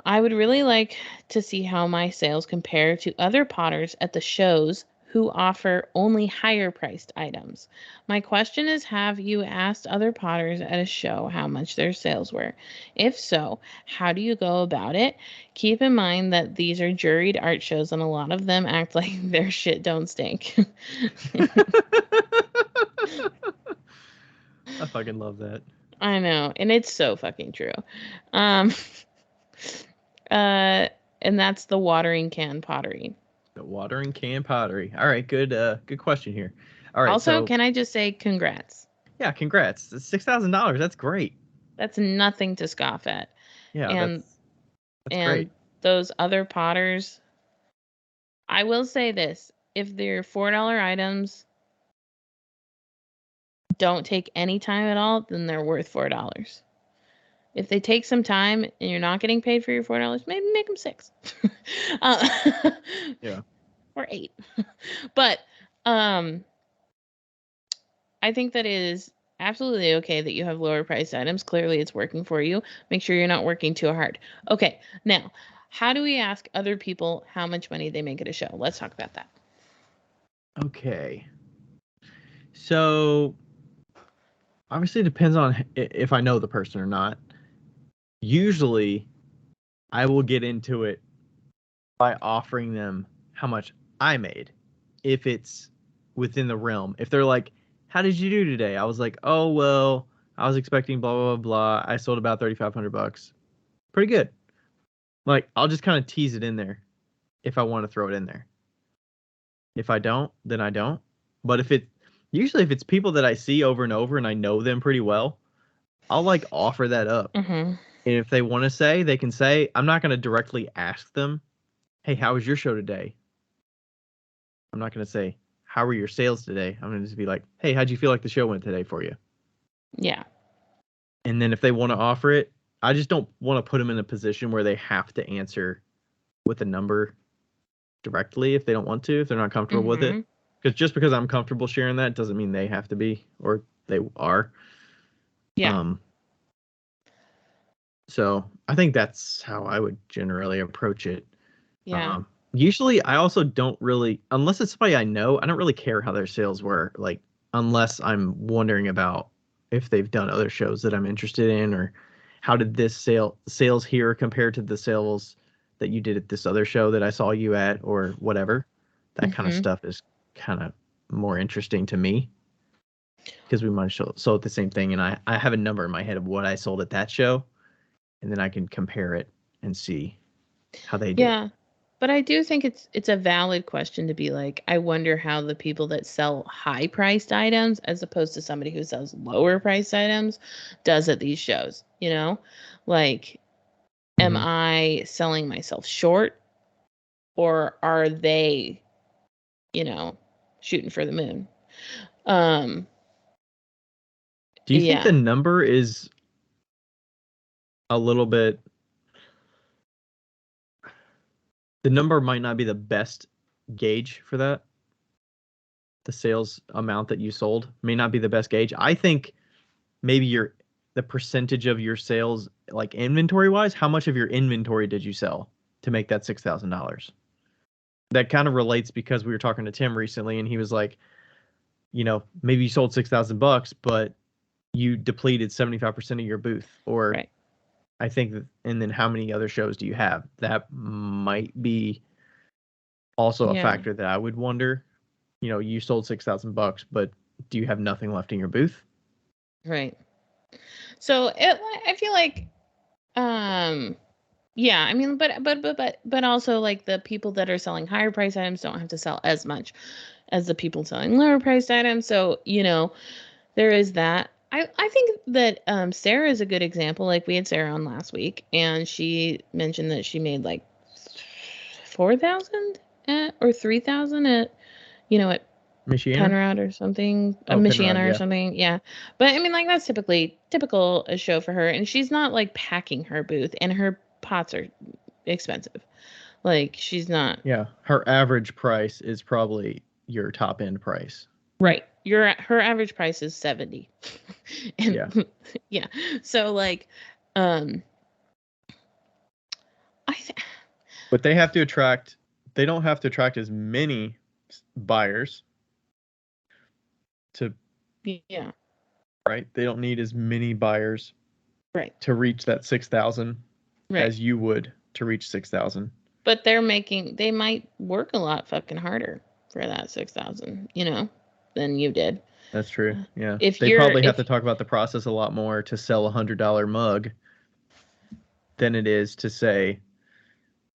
I would really like to see how my sales compare to other potters at the shows who offer only higher priced items. My question is, have you asked other potters at a show how much their sales were? If so, how do you go about it? Keep in mind that these are juried art shows and a lot of them act like their shit don't stink. I fucking love that. I know, and it's so fucking true. And that's the watering can pottery. The watering can pottery. All right, good question here. All right. Also, can I just say congrats? Yeah, congrats. $6,000. That's great. That's nothing to scoff at. Yeah, and that's great. Those other potters, I will say this: if they're $4 items, don't take any time at all, then they're worth $4. If they take some time and you're not getting paid for your $4, maybe make them 6. Yeah. Or 8. But I think that it is absolutely okay that you have lower priced items. Clearly it's working for you. Make sure you're not working too hard. Okay, now, how do we ask other people how much money they make at a show? Let's talk about that. Okay. So, obviously it depends on if I know the person or not. Usually, I will get into it by offering them how much I made, if it's within the realm. If they're like, how did you do today? I was like, oh, well, I was expecting blah, blah, blah, blah. I sold about $3,500. Pretty good. Like, I'll just kind of tease it in there if I want to throw it in there. If I don't, then I don't. But if it's people that I see over and over and I know them pretty well, I'll like offer that up. Mm-hmm. And if they want to say, they can say. I'm not going to directly ask them, hey, how was your show today? I'm not going to say, how were your sales today? I'm going to just be like, hey, how'd you feel like the show went today for you? Yeah. And then if they want to offer it, I just don't want to put them in a position where they have to answer with a number directly if they don't want to, if they're not comfortable with it. Because just because I'm comfortable sharing that doesn't mean they have to be, or they are. Yeah. So I think that's how I would generally approach it. Yeah. Usually I also don't really, unless it's somebody I know, I don't really care how their sales were. Like, unless I'm wondering about if they've done other shows that I'm interested in, or how did this sales here compare to the sales that you did at this other show that I saw you at, or whatever. That kind of stuff is kind of more interesting to me, because we might have sold the same thing, and I have a number in my head of what I sold at that show, and then I can compare it and see how they did. Yeah. But I do think it's a valid question to be like, I wonder how the people that sell high priced items as opposed to somebody who sells lower priced items does at these shows, you know? Like, am I selling myself short, or are they, shooting for the moon? Do you think the number is a little bit, the number might not be the best gauge for that? The sales amount that you sold may not be the best gauge. I think maybe the percentage of your sales, like inventory wise, how much of your inventory did you sell to make that $6,000? That kind of relates, because we were talking to Tim recently and he was like, maybe you sold $6,000, but you depleted 75% of your booth, or Right. I think that, and then how many other shows do you have? That might be also a factor that I would wonder. You sold $6,000, but do you have nothing left in your booth? Right. So I feel like, yeah, I mean, but also, like, the people that are selling higher price items don't have to sell as much as the people selling lower priced items. So, there is that. I think that Sarah is a good example. Like, we had Sarah on last week, and she mentioned that she made like 4,000 or 3,000 at Penrod or something, Michiana or something. Yeah. But I mean, like, that's typical a show for her. And she's not like packing her booth, and her pots are expensive. Like, she's not. Yeah. Her average price is probably your top end price. Right. Her average price is 70. And yeah. Yeah. So, like, but they don't have to attract as many buyers to, yeah. right? They don't need as many buyers, right, to reach that 6,000 right. as you would to reach 6,000. But they might work a lot fucking harder for that 6,000, than you did. That's true. Yeah. If they probably have to talk about the process a lot more to sell $100 mug than it is to say,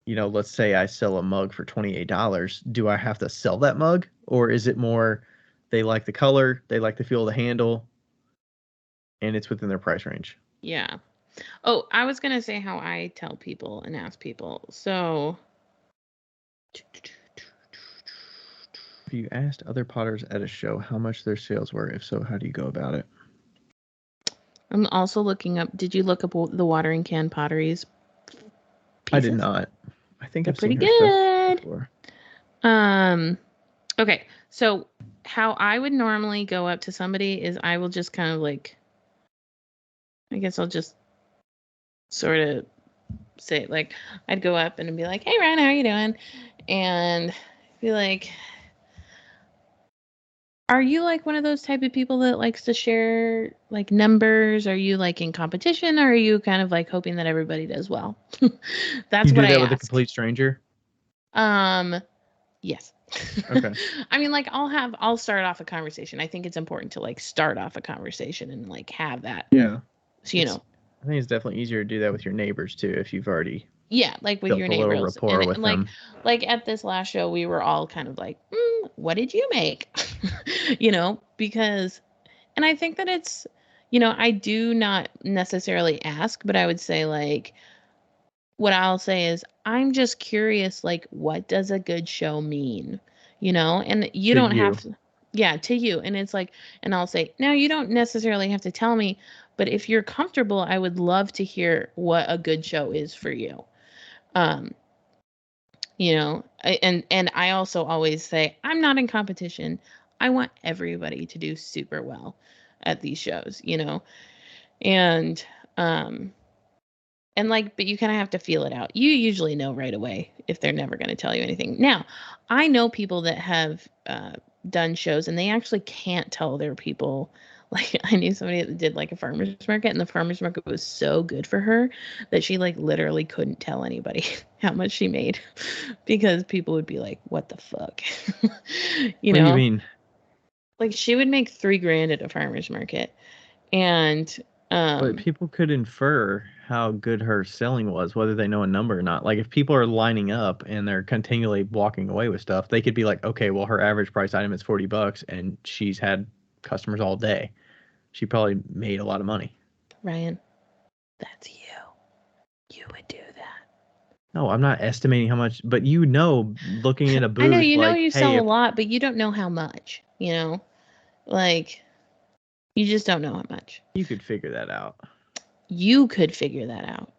let's say I sell a mug for $28. Do I have to sell that mug? Or is it more they like the color, they like the feel of the handle, and it's within their price range? Yeah. Oh, I was going to say how I tell people and ask people. So, if you asked other potters at a show how much their sales were, if so, how do you go about it? I'm also looking up. Did you look up the watering can potteries pieces? I did not. I think I've pretty seen her good. Stuff before. Okay. So how I would normally go up to somebody is I will just kind of like, I guess I'll just sort of say, like, I'd go up and be like, hey, Ryan, how are you doing? And be like, are you like one of those type of people that likes to share like numbers? Are you like in competition, or are you kind of like hoping that everybody does well? That's you what do that I with ask. a complete stranger? Yes. Okay. I mean, like, I'll start off a conversation. I think it's important to like start off a conversation and like have that. Yeah. So, I think it's definitely easier to do that with your neighbors too, if you've already like with built your a little neighbors, rapport with them. Like at this last show, we were all kind of like, what did you make? Because, and I think that it's, I do not necessarily ask, but I would say, like, what I'll say is, I'm just curious, like, what does a good show mean? and you To don't have you. to, yeah, to you. And it's like, and I'll say, now you don't necessarily have to tell me, but if you're comfortable, I would love to hear what a good show is for you. Um, and I also always say, I'm not in competition. I want everybody to do super well at these shows. And, um, and like, but you kind of have to feel it out. You usually know right away if they're never going to tell you anything. Now, I know people that have done shows and they actually can't tell their people. Like, I knew somebody that did like a farmer's market, and the farmer's market was so good for her that she like literally couldn't tell anybody how much she made because people would be like, what the fuck? you What do you know, mean? like she would make $3,000 at a farmer's market. And, But people could infer how good her selling was, whether they know a number or not. Like if people are lining up and they're continually walking away with stuff, they could be like, okay, well, her average price item is $40 and she's had customers all day. She probably made a lot of money. Ryan, that's you. You would do that. No, I'm not estimating how much, but looking at a I know booth, like, you hey, sell a if lot, but you don't know how much. Like you just don't know how much. you could figure that out. You could figure that out.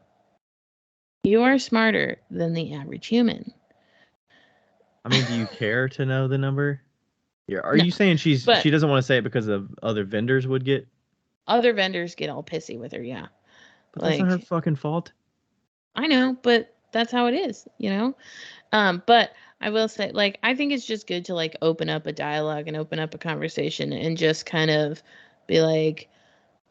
You are smarter than the average human. I mean, do you care to know the number? Yeah. Are No, you saying she but doesn't want to say it because of other vendors would get? other vendors get all pissy with her, yeah. But that's not her Like, fucking fault. I know, but that's how it is. But I will say, like, I think it's just good to like open up a dialogue and open up a conversation and just kind of be like,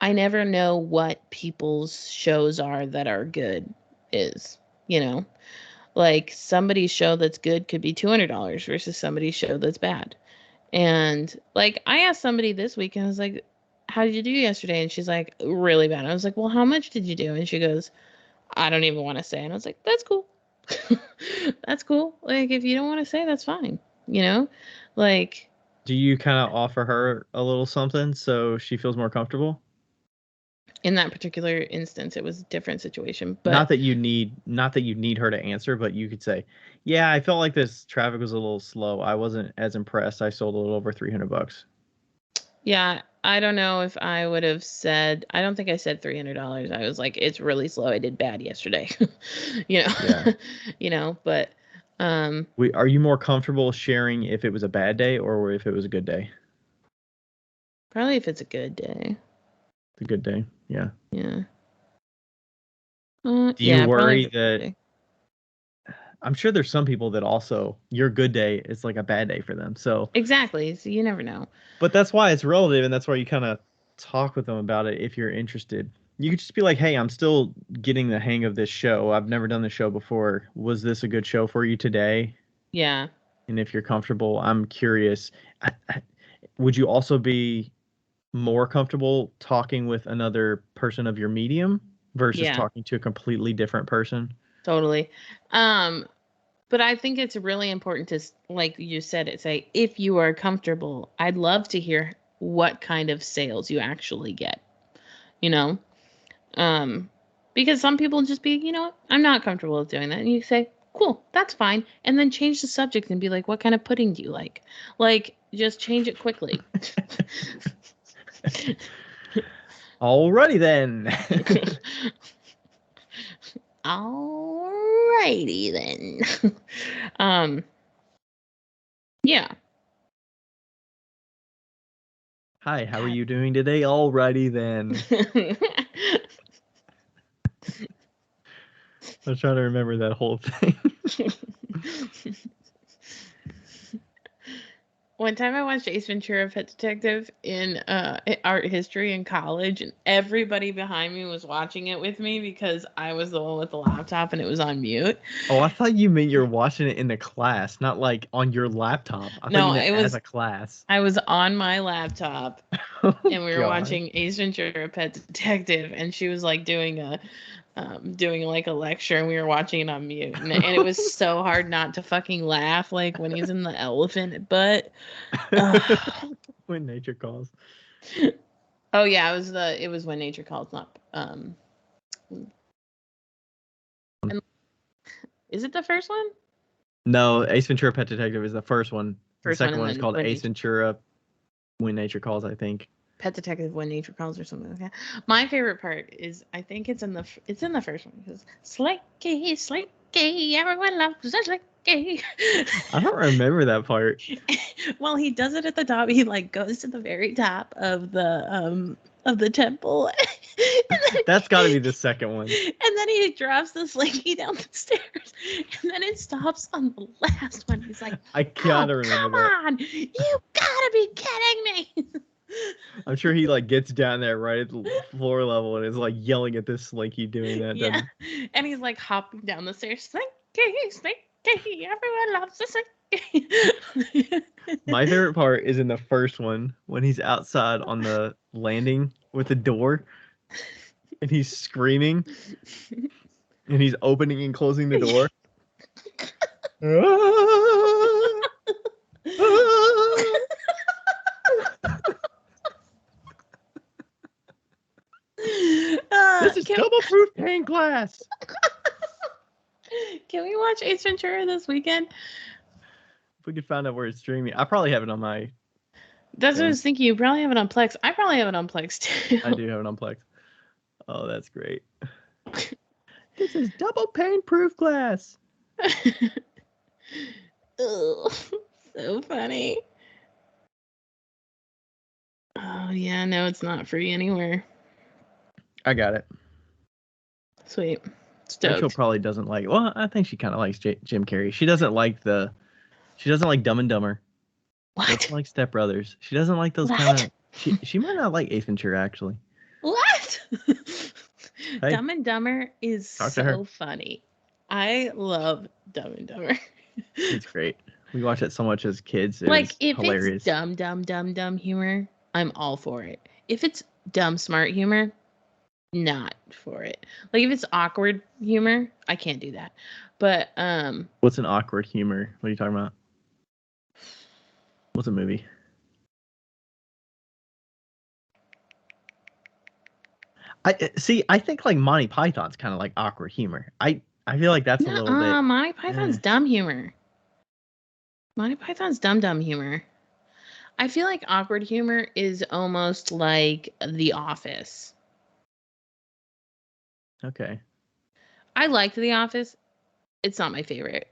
I never know what people's shows are that are good is, you know? Like somebody's show that's good could be $200 versus somebody's show that's bad. And like I asked somebody this week and I was like, how did you do yesterday? And she's like, really bad. I was like, well, how much did you do? And she goes, I don't even want to say. And I was like, that's cool. That's cool. Like if you don't want to say, that's fine. You know? Like Do you kind of offer her a little something so she feels more comfortable? in that particular instance, it was a different situation. Not But that you need her to answer, but you could say, "Yeah, I felt like this traffic was a little slow. I wasn't as impressed. I sold a little over $300." yeah, I don't know if I would have said, I don't think I said $300. I was like, it's really slow. I did bad yesterday. you Yeah. know, but Are you more comfortable sharing if it was a bad day or if it was a good day? probably if it's a good day. It's a good day. Yeah. Yeah. Do you Yeah, probably if worry it's a good that day. I'm sure there's some people that also your good day is like a bad day for them. So, Exactly. So you never know. but that's why it's relative and that's why you kind of talk with them about it if you're interested. You could just be like, "Hey, I'm still getting the hang of this show. I've never done the show before. Was this a good show for you today?" Yeah. And if you're comfortable, I'm curious. Would you also be more comfortable talking with another person of your medium versus Yeah, talking to a completely different person? totally. But I think it's really important to, like you said, it say, if you are comfortable, I'd love to hear what kind of sales you actually get, you know? Um, because some people just be, I'm not comfortable with doing that. And you say, cool, that's fine. And then change the subject and be like, what kind of pudding do you like? Like, just change it quickly. Alrighty then. Alrighty then. um, yeah. Hi, how are you doing today? Alrighty then. I was trying to remember that whole thing. One time I watched Ace Ventura: Pet Detective in art history in college, and everybody behind me was watching it with me because I was the one with the laptop and it was on mute. Oh, I thought you meant you're watching it in the class, not like on your laptop. I thought you No, meant as a class. I was on my laptop Oh and we were God. watching Ace Ventura: Pet Detective, and she was like doing like a lecture, and we were watching it on mute, and it was so hard not to fucking laugh, like when he's in the elephant butt. When nature calls. Oh yeah, it was When Nature Calls, not and is it the first one? No, Ace Ventura: Pet Detective is the first one. The First one, second and one is then called Ace Ventura, When Nature Calls, I think. Pet Detective When Nature Calls or something like that. My favorite part is, I think it's in the first one. Because Slinky, Slinky, everyone loves Slinky. I don't remember that part. Well, he does it at the top. He like goes to the very top of the temple. That's got to be the second one. And then he drops the Slinky down the stairs, and then it stops on the last one. He's like, I gotta remember that. Come on, you gotta be kidding me. I'm sure he like gets down there right at the floor level and is like yelling at this Slinky doing that. Yeah, and he's like hopping down the stairs. Slinky, Slinky, everyone loves the Slinky. My favorite part is in the first one when he's outside on the landing with the door and he's screaming and he's opening and closing the door. This is double-proof pane glass. Can we watch Ace Ventura this weekend? If we could find out where it's streaming. I probably have it on my... That's what I was thinking. You probably have it on Plex. I probably have it on Plex too. I do have it on Plex. Oh, that's great. This is double pane proof glass. Ugh, so funny. Oh yeah, no, it's not free anywhere. I got it. Sweet. Rachel Stoked. probably doesn't like. Well, I think she kind of likes Jim Carrey. She doesn't like She doesn't like Dumb and Dumber. What? She doesn't like Step Brothers. She doesn't like those kind of. She might not like Ace Ventura actually. What? Hey, Dumb and Dumber is so funny. I love Dumb and Dumber. It's great. We watched it so much as kids. Like if hilarious. it's dumb humor, I'm all for it. If it's dumb smart humor, not for it. Like if it's awkward humor, I can't do that. But what's an awkward humor? What are you talking about? What's a movie? I think like Monty Python's kind of like awkward humor. I feel like that's a little bit. Monty Python's dumb humor. Monty Python's dumb humor. I feel like awkward humor is almost like The Office. Okay. I liked The Office. It's not my favorite.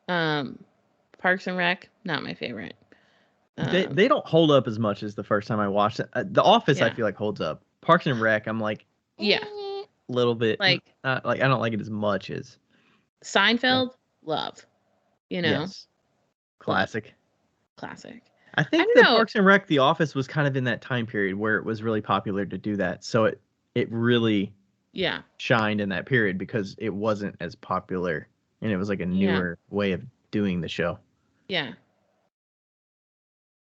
Parks and Rec, not my favorite. They don't hold up as much as the first time I watched it. The Office, I feel like holds up. Parks and Rec, I'm like, a little bit like I don't like it as much as Seinfeld. Love, you know, classic. I think that Parks and Rec, The Office was kind of in that time period where it was really popular to do that, so it really shined in that period because it wasn't as popular and it was like a newer way of doing the show. Yeah.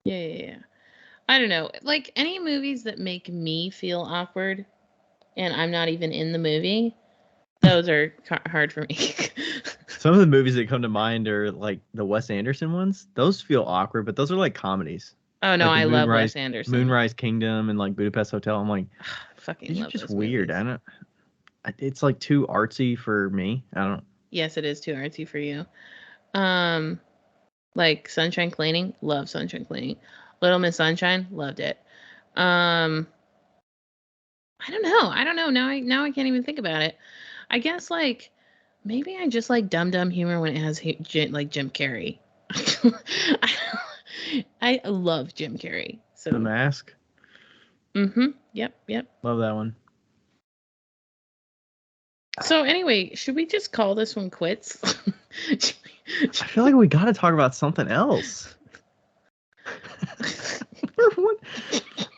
I don't know. Like any movies that make me feel awkward and I'm not even in the movie, those are hard for me. Some of the movies that come to mind are like the Wes Anderson ones. Those feel awkward, but those are like comedies. Oh no, like I love Wes Anderson. Moonrise Kingdom and like Budapest Hotel. I'm like, fucking these love are just those weird. movies. It's like too artsy for me. I don't. Yes, it is too artsy for you. Like Sunshine Cleaning, love Sunshine Cleaning. Little Miss Sunshine, loved it. I don't know. Now I can't even think about it. I guess like maybe I just like dumb humor when it has like Jim Carrey. I love Jim Carrey. So The Mask. Yep. Love that one. So anyway, should we just call this one quits? I feel like we got to talk about something else.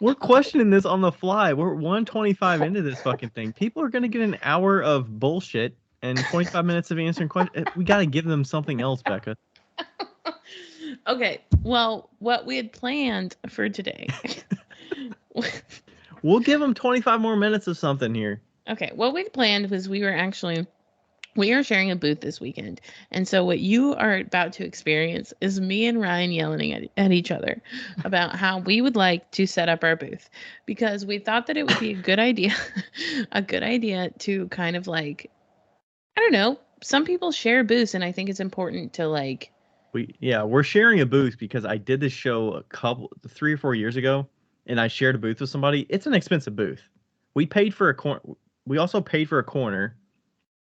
We're questioning this on the fly. We're 1:25 into this fucking thing. People are going to get an hour of bullshit and 25 minutes of answering questions. We got to give them something else, Becca. Okay. Well, what we had planned for today. We'll give them 25 more minutes of something here. Okay. What we'd planned was we are sharing a booth this weekend. And so what you are about to experience is me and Ryan yelling at each other about how we would like to set up our booth, because we thought that it would be a good idea to kind of like, I don't know, some people share booths, and I think it's important to like we're sharing a booth because I did this show 3 or 4 years ago, and I shared a booth with somebody. It's an expensive booth. We paid for a corner. We also paid for a corner.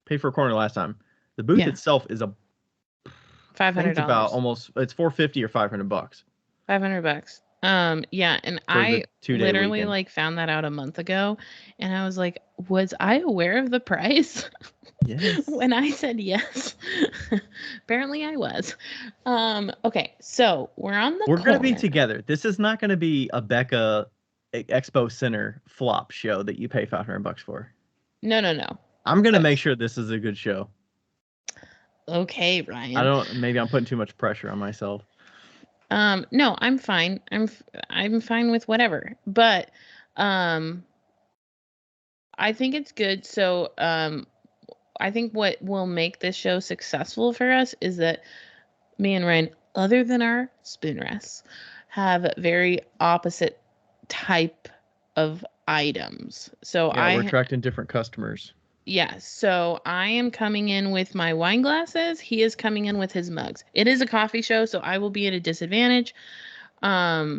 Paid for a corner last time. The booth itself is I think it's about it's $450 or $500. $500. Yeah, and For the I 2-day literally weekend. like found that out a month ago, and I was like, was I aware of the price? Yes. When I said yes. Apparently I was. Okay, so we're on the We're corner. gonna be together. This is not gonna be a Becca Expo Center flop show that you pay $500 for. No. I'm gonna make sure this is a good show. Okay, Ryan. Maybe I'm putting too much pressure on myself. No, I'm fine. I'm fine with whatever. But I think it's good. So I think what will make this show successful for us is that me and Ryan, other than our spoon rests, have very opposite type of items. So yeah, we're attracting different customers. Yeah, so I am coming in with my wine glasses. He is coming in with his mugs. It is a coffee show, so I will be at a disadvantage. But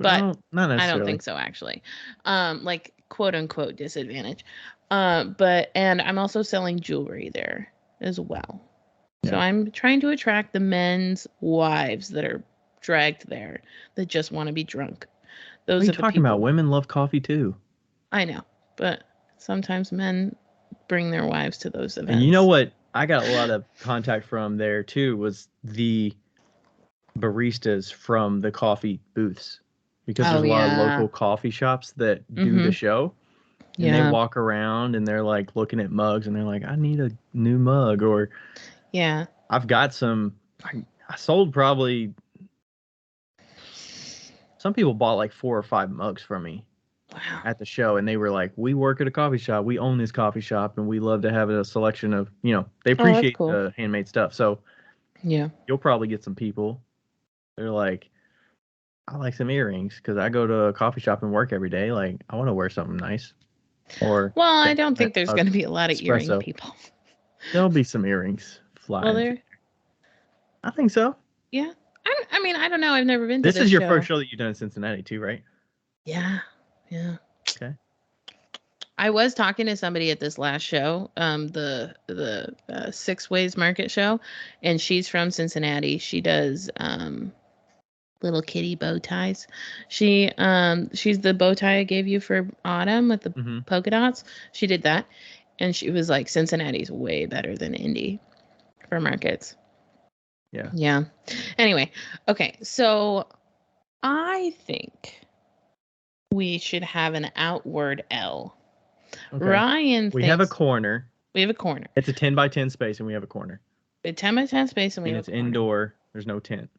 not necessarily. I don't think so, actually. Like quote unquote disadvantage. And I'm also selling jewelry there as well. Yeah. So I'm trying to attract the men's wives that are dragged there that just want to be drunk. Those what are you talking about? Women love coffee too. I know, but sometimes men bring their wives to those events. And you know what? I got a lot of contact from there too. Was the baristas from the coffee booths, because there's a lot of local coffee shops that do the show, and they walk around and they're like looking at mugs and they're like, I need a new mug, or I've got some. I sold probably. Some people bought like 4 or 5 mugs from me. Wow. At the show, and they were like, we work at a coffee shop, we own this coffee shop, and we love to have a selection of, they appreciate the handmade stuff. So you'll probably get some people, they're like, I like some earrings because I go to a coffee shop and work every day, like I want to wear something nice. Or I don't think there's going to be a lot of earring people. There'll be some earrings flying. I think so. Yeah, I mean, I don't know, I've never been to this is your first show that you've done in Cincinnati too, right? Yeah. Okay. I was talking to somebody at this last show, the Six Ways Market show, and she's from Cincinnati. She does little kitty bow ties. She's the bow tie I gave you for autumn with the polka dots. She did that, and she was like, Cincinnati's way better than Indy for markets. Yeah. Anyway, okay, so I think we should have an outward L. Okay. Ryan thinks... We have a corner. It's a 10 by 10 space, and we have a corner. A 10 by 10 space, and we have a corner. It's indoor. There's no tent.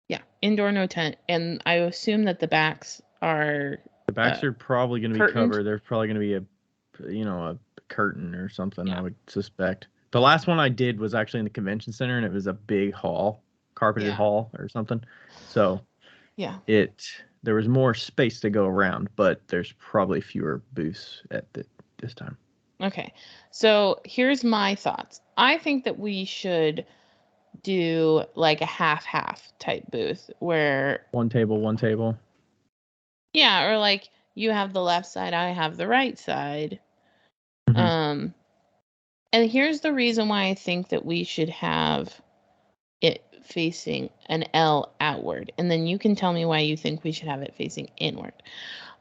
Yeah, indoor, no tent. And I assume that the backs are... The backs are probably going to be covered. There's probably going to be a curtain or something, I would suspect. The last one I did was actually in the convention center, and it was a big hall, carpeted hall or something. So there was more space to go around, but there's probably fewer booths at this time. Okay, so here's my thoughts. I think that we should do like a half-half type booth where... One table. Yeah, or like you have the left side, I have the right side. And here's the reason why I think that we should have it facing an L outward, and then you can tell me why you think we should have it facing inward.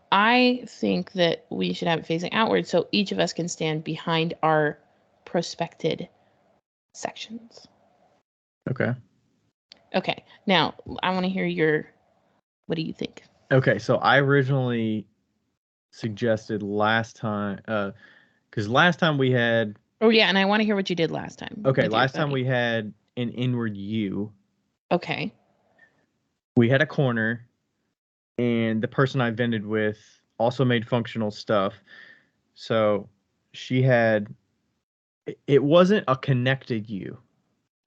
I think that we should have it facing outward so each of us can stand behind our prospected sections. Okay. Now, I want to hear what do you think? Okay, so I originally suggested last time, because last time we had... Oh, yeah, and I want to hear what you did last time. Okay, last time we had an inward U. Okay. We had a corner, and the person I vended with also made functional stuff. So she had... It wasn't a connected U.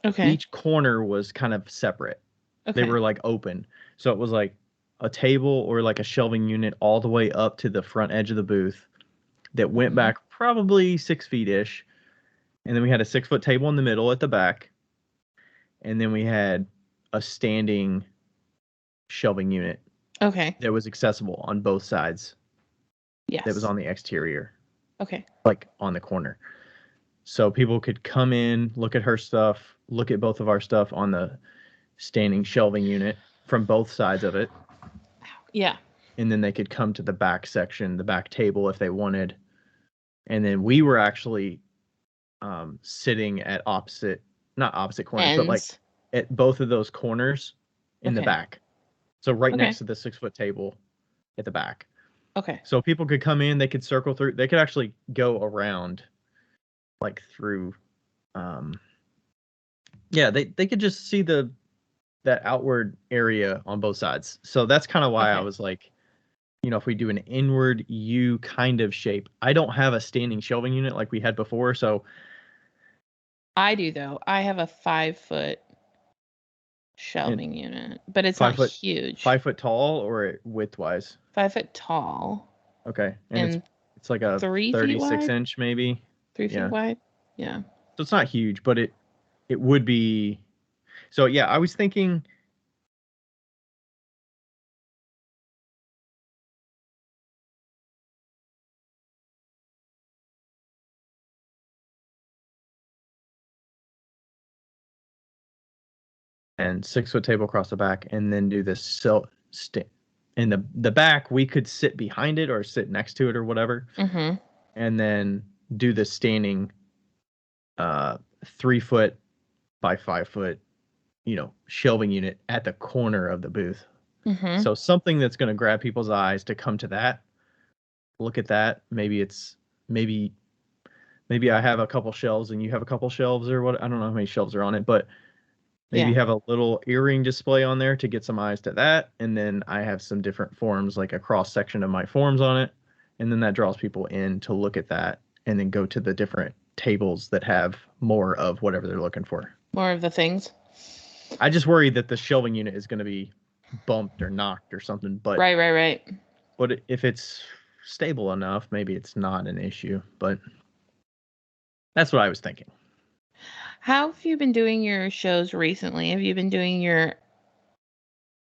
Okay. Each corner was kind of separate. Okay. They were like open. So it was like a table or like a shelving unit all the way up to the front edge of the booth that went back probably 6 feet-ish. And then we had a 6-foot table in the middle at the back. and then we had a standing shelving unit. Okay. That was accessible on both sides. Yes. That was on the exterior. Okay. Like on the corner. So people could come in, look at her stuff, look at both of our stuff on the standing shelving unit from both sides of it. Yeah. And then they could come to the back section, the back table if they wanted. And then we were actually sitting at not opposite corners, Ends. but like at both of those corners in the back. So right next to the 6-foot table at the back. Okay. So people could come in, they could circle through, they could actually go around like through they could just see that outward area on both sides. So that's kind of why I was like, if we do an inward U kind of shape. I don't have a standing shelving unit like we had before, so I do though. I have a 5-foot shelving unit, but it's not huge. 5 foot tall or width wise? 5 foot tall. Okay, and it's like a 36 inch maybe. 3 feet wide. Yeah. So it's not huge, but it would be. So yeah, I was thinking. And 6-foot table across the back, and then do this in the back. We could sit behind it or sit next to it or whatever, and then do the standing 3 foot by 5 foot, shelving unit at the corner of the booth. So something that's going to grab people's eyes to come to that, look at that. Maybe I have a couple shelves and you have a couple shelves or what. I don't know how many shelves are on it, but maybe have a little earring display on there to get some eyes to that. And then I have some different forms, like a cross section of my forms on it. And then that draws people in to look at that and then go to the different tables that have more of whatever they're looking for. More of the things. I just worry that the shelving unit is going to be bumped or knocked or something. But right. But if it's stable enough, maybe it's not an issue. But that's what I was thinking. How have you been doing your shows recently? Have you been doing your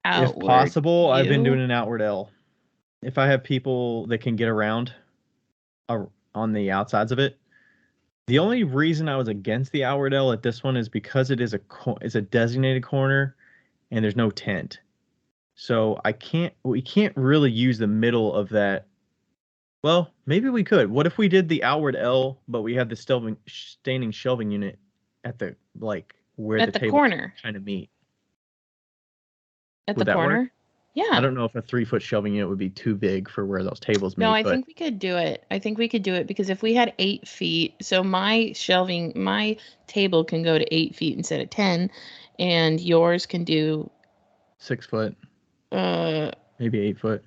outward If possible, U? I've been doing an outward L. If I have people that can get around on the outsides of it. The only reason I was against the outward L at this one is because it is a designated corner and there's no tent. So we can't really use the middle of that. Well, maybe we could. What if we did the outward L, but we had the standing shelving unit at the where the table corner kind of meet? At the corner? Work? Yeah. I don't know if a 3-foot shelving unit would be too big for where those tables meet. No, I think we could do it. Because if we had 8 feet, so my table can go to 8 feet instead of 10, and yours can do 6 foot. Maybe 8 foot.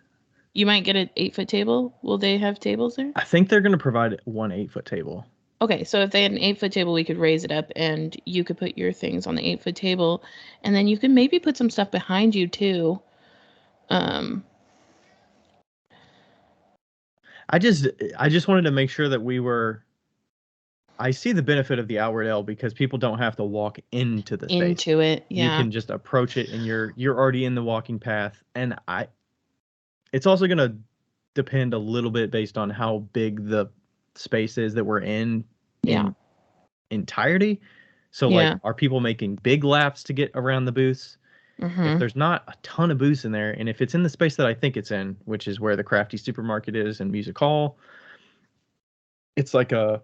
You might get an 8-foot table. Will they have tables there? I think they're going to provide one 8-foot table. Okay, so if they had an 8-foot table, we could raise it up, and you could put your things on the 8-foot table, and then you could maybe put some stuff behind you too. I just wanted to make sure that we were. I see the benefit of the outward L because people don't have to walk into the space. Into it, yeah. You can just approach it, and you're already in the walking path. And it's also going to depend a little bit based on how big the space is that we're in entirety. So are people making big laps to get around the booths? If there's not a ton of booths in there, and if it's in the space that I think it's in, which is where the Crafty Supermarket is and Music Hall, it's like a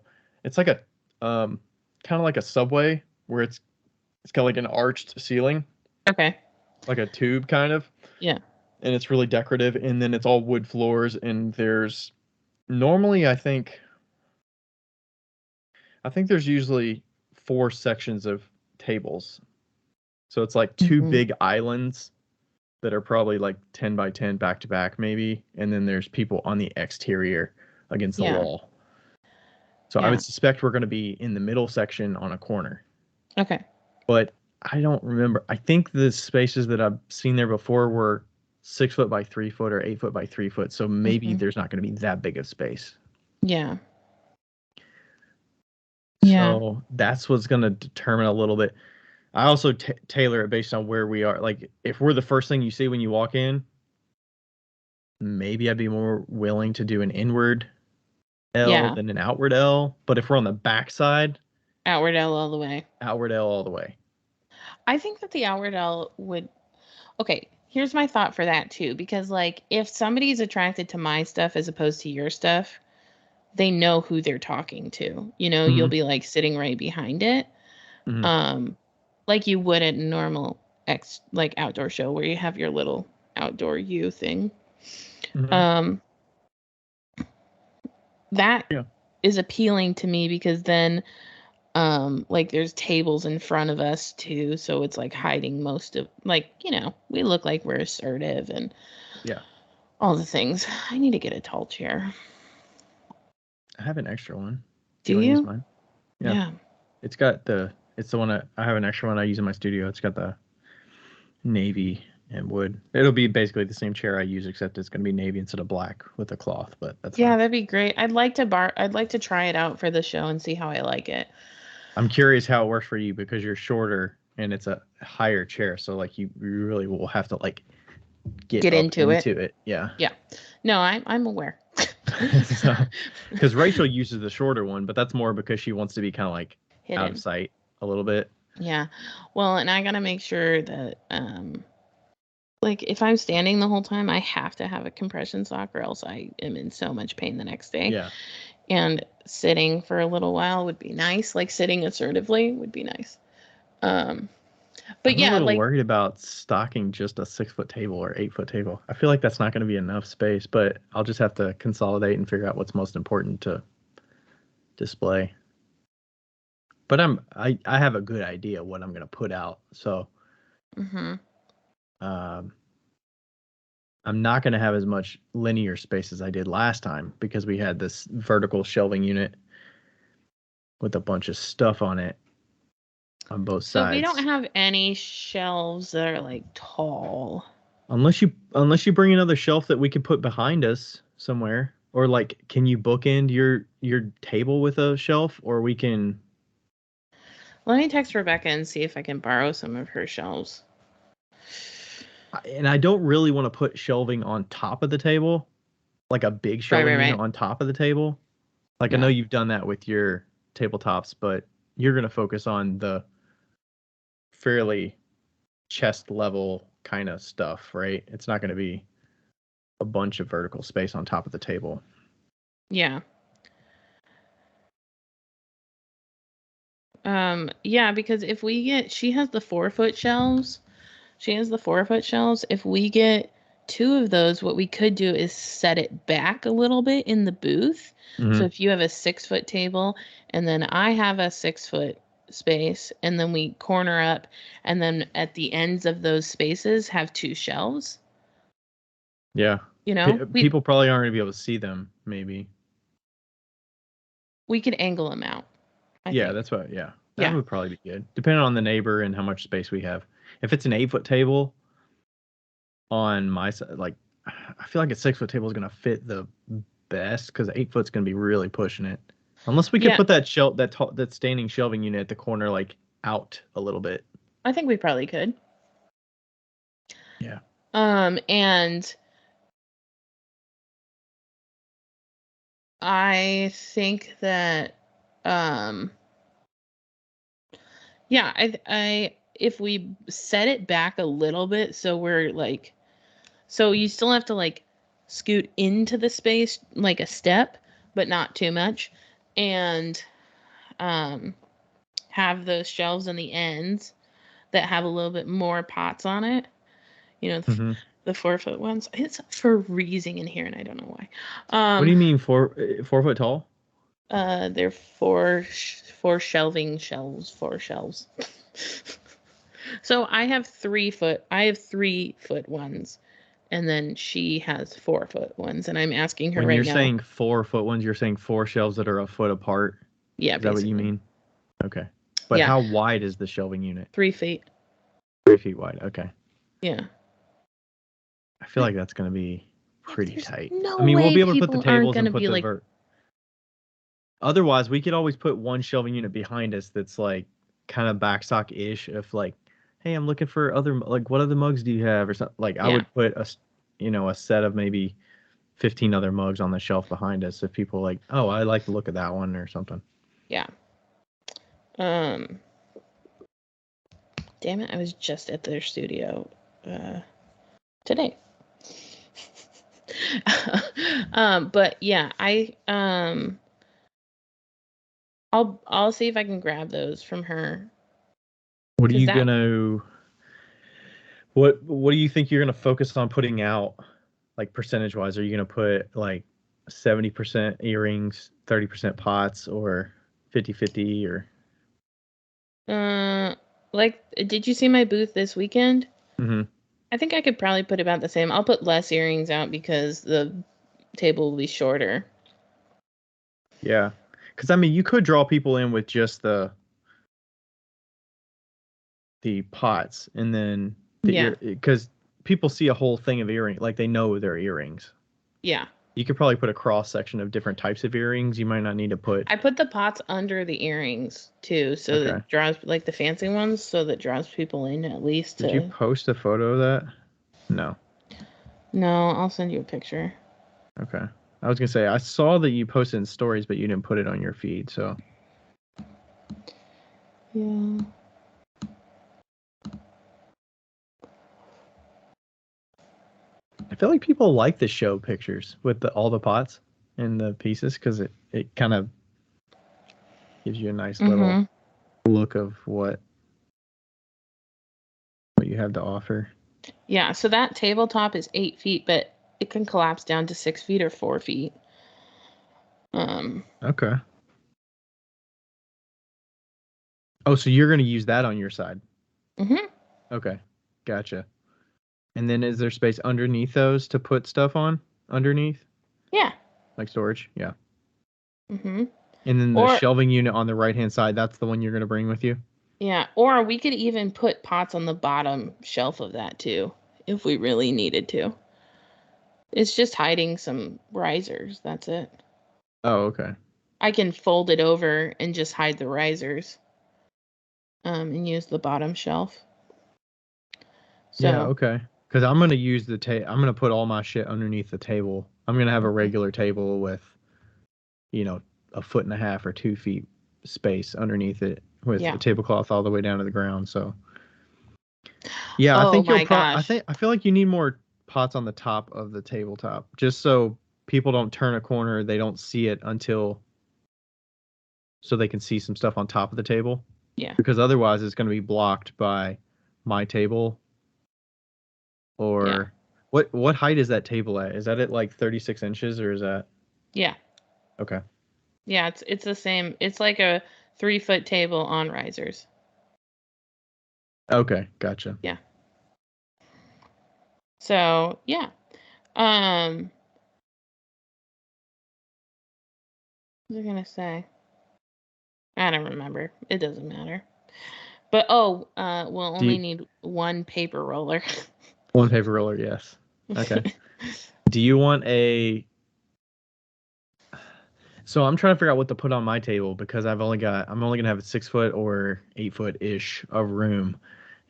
kind of like a subway where it's got like an arched ceiling. Okay. Like a tube kind of. Yeah. And it's really decorative, and then it's all wood floors, and there's normally I think there's usually 4 sections of tables. So it's like 2 big islands that are probably like 10 by 10 back to back maybe, and then there's people on the exterior against the wall. So I would suspect we're going to be in the middle section on a corner. Okay. But I don't remember. I think the spaces that I've seen there before were 6 foot by 3 foot or 8 foot by 3 foot. So maybe there's not going to be that big of space. Yeah. So that's what's going to determine a little bit. I also tailor it based on where we are. Like, if we're the first thing you see when you walk in, maybe I'd be more willing to do an inward L Yeah, than an outward L. But if we're on the back side, outward L all the way. outward L all the way. I think that the outward L would. Okay, here's my thought for that too, because like if somebody's attracted to my stuff as opposed to your stuff, they know who they're talking to. You know, you'll Mm-hmm. be like sitting right behind it. Mm-hmm. Um, like you would at a normal like outdoor show where you have your little outdoor you thing. Mm-hmm. Um, that Yeah. is appealing to me because then like there's tables in front of us too, so it's like hiding most of, like, you know, we look like we're assertive and Yeah. all the things. I need to get a tall chair. I have an extra one. Do You want to use you? mine? Yeah. Yeah. It's the one I have an extra one I use in my studio. It's got the navy and wood. It'll be basically the same chair I use, except it's going to be navy instead of black with a cloth, but that's Yeah, fine. that'd be great. I'd like to try it out for the show and see how I like it. I'm curious how it works for you because you're shorter and it's a higher chair. So, like, you really will have to, like, get Get up into it. into it. Yeah. Yeah. No, I'm aware. So, because Rachel uses the shorter one, but that's more because she wants to be kind of like out of Hidden. sight a little bit. Yeah. Well, and I gotta make sure that like if I'm standing the whole time, I have to have a compression sock or else I am in so much pain the next day. Yeah. And sitting for a little while would be nice. Like sitting assertively would be nice. But I'm a yeah, little like worried about stocking just a 6-foot table or 8-foot table. I feel like that's not going to be enough space, but I'll just have to consolidate and figure out what's most important to display. But I have a good idea what I'm going to put out. So mhm. um, I'm not going to have as much linear space as I did last time because we had this vertical shelving unit with a bunch of stuff on it on both So we don't sides. have any shelves that are like tall. Unless you bring another shelf that we could put behind us somewhere, or like, can you bookend your table with a shelf, or we can. Let me text Rebecca and see if I can borrow some of her shelves. And I don't really want to put shelving on top of the table, like a big shelving unit Right. on top of the table. Like, I know Yeah. you've done that with your tabletops, but you're gonna focus on the fairly chest level kind of stuff, right? It's not gonna be a bunch of vertical space on top of the table. Yeah. Yeah, because if we get, she has the 4-foot shelves. She has the 4-foot shelves. If we get 2 of those, what we could do is set it back a little bit in the booth. So Mm-hmm. if you have a 6-foot table and then I have a 6-foot space and then we corner up and then at the ends of those spaces have 2 shelves. Yeah. You know, People probably aren't gonna be able to see them, maybe. we could angle them out, I Yeah, think. that's what. Yeah, that Yeah. would probably be good, depending on the neighbor and how much space we have. If it's an 8-foot table on my side, like, I feel like a 6-foot table is gonna fit the best because 8-foot's gonna be really pushing it. Unless we could Yeah, put that standing shelving unit at the corner, like, out a little bit. I think we probably could. Yeah. And I think that um yeah, I if we set it back a little bit so we're like, so you still have to like scoot into the space like a step, but not too much, and um have those shelves on the ends that have a little bit more pots on it. You know, Hmm. the 4-foot ones. It's freezing in here and I don't know why. What do you mean 4 foot tall? They're four shelving shelves, 4 shelves. So I have 3-foot ones, and then she has 4-foot ones, and I'm asking her When right you're now. saying 4-foot ones, you're saying 4 shelves that are a foot apart. Yeah, Is that what you basically. mean? Okay. But Yeah, how wide is the shelving unit? 3 feet. 3 feet wide. Okay. Yeah. I feel like that's going to be Like, pretty there's tight. no I mean, we'll way be able to put the people aren't tables and gonna put be the. Otherwise, we could always put one shelving unit behind us that's like kind of backstock-ish of like, hey, I'm looking for like, what other mugs do you have or something. Like I would put a set of maybe 15 other mugs on the shelf behind us if people like, oh, I like the look of that one or something. Yeah. Damn it, I was just at their studio today. But yeah, I'll see if I can grab those from her. What do you think you're gonna focus on putting out, like percentage wise? Are you gonna put like 70% earrings, 30% pots, or 50-50 or? Like, did you see my booth this weekend? Mm-hmm. I think I could probably put about the same. I'll put less earrings out because the table will be shorter. Yeah, because I mean, you could draw people in with just the pots, and then because people see a whole thing of earring, like they know they're earrings. Yeah. You could probably put a cross section of different types of earrings. You might not need to put. I put the pots under the earrings too, so that it draws, like the fancy ones, so that draws people in at least. Did you post a photo of that? No. No, I'll send you a picture. Okay. I was gonna say I saw that you posted in stories, but you didn't put it on your feed, so. Yeah. I feel like people like the show pictures with all the pots and the pieces because it kind of gives you a nice little look of what you have to offer. Yeah, so that tabletop is 8 feet, but it can collapse down to 6 feet or 4 feet. Okay. Oh, so you're going to use that on your side? Mm-hmm. Okay, gotcha. And then is there space underneath those to put stuff on? Underneath? Yeah. Like storage? Yeah. Mm-hmm. And then the shelving unit on the right-hand side, that's the one you're going to bring with you? Yeah, or we could even put pots on the bottom shelf of that too, if we really needed to. It's just hiding some risers, that's it. Oh, okay. I can fold it over and just hide the risers. And use the bottom shelf. So, yeah, okay. Because I'm going to use I'm going to put all my shit underneath the table. I'm going to have a regular table with, a 1.5 or 2 feet space underneath it with a tablecloth all the way down to the ground. So, yeah, I think I feel like you need more pots on the top of the tabletop just so people don't turn a corner. They don't see it so they can see some stuff on top of the table. Yeah. Because otherwise it's going to be blocked by my table. Or what height is that table at? Is that at like 36 inches or is that? Yeah. Okay. Yeah, it's the same. It's like a 3-foot table on risers. Okay, gotcha. Yeah. So, yeah. What was I gonna say? I don't remember. It doesn't matter. But we'll only need one paper roller. One paper roller, yes. Okay. Do you want So I'm trying to figure out what to put on my table because I'm only gonna have a 6 foot or 8 foot ish of room,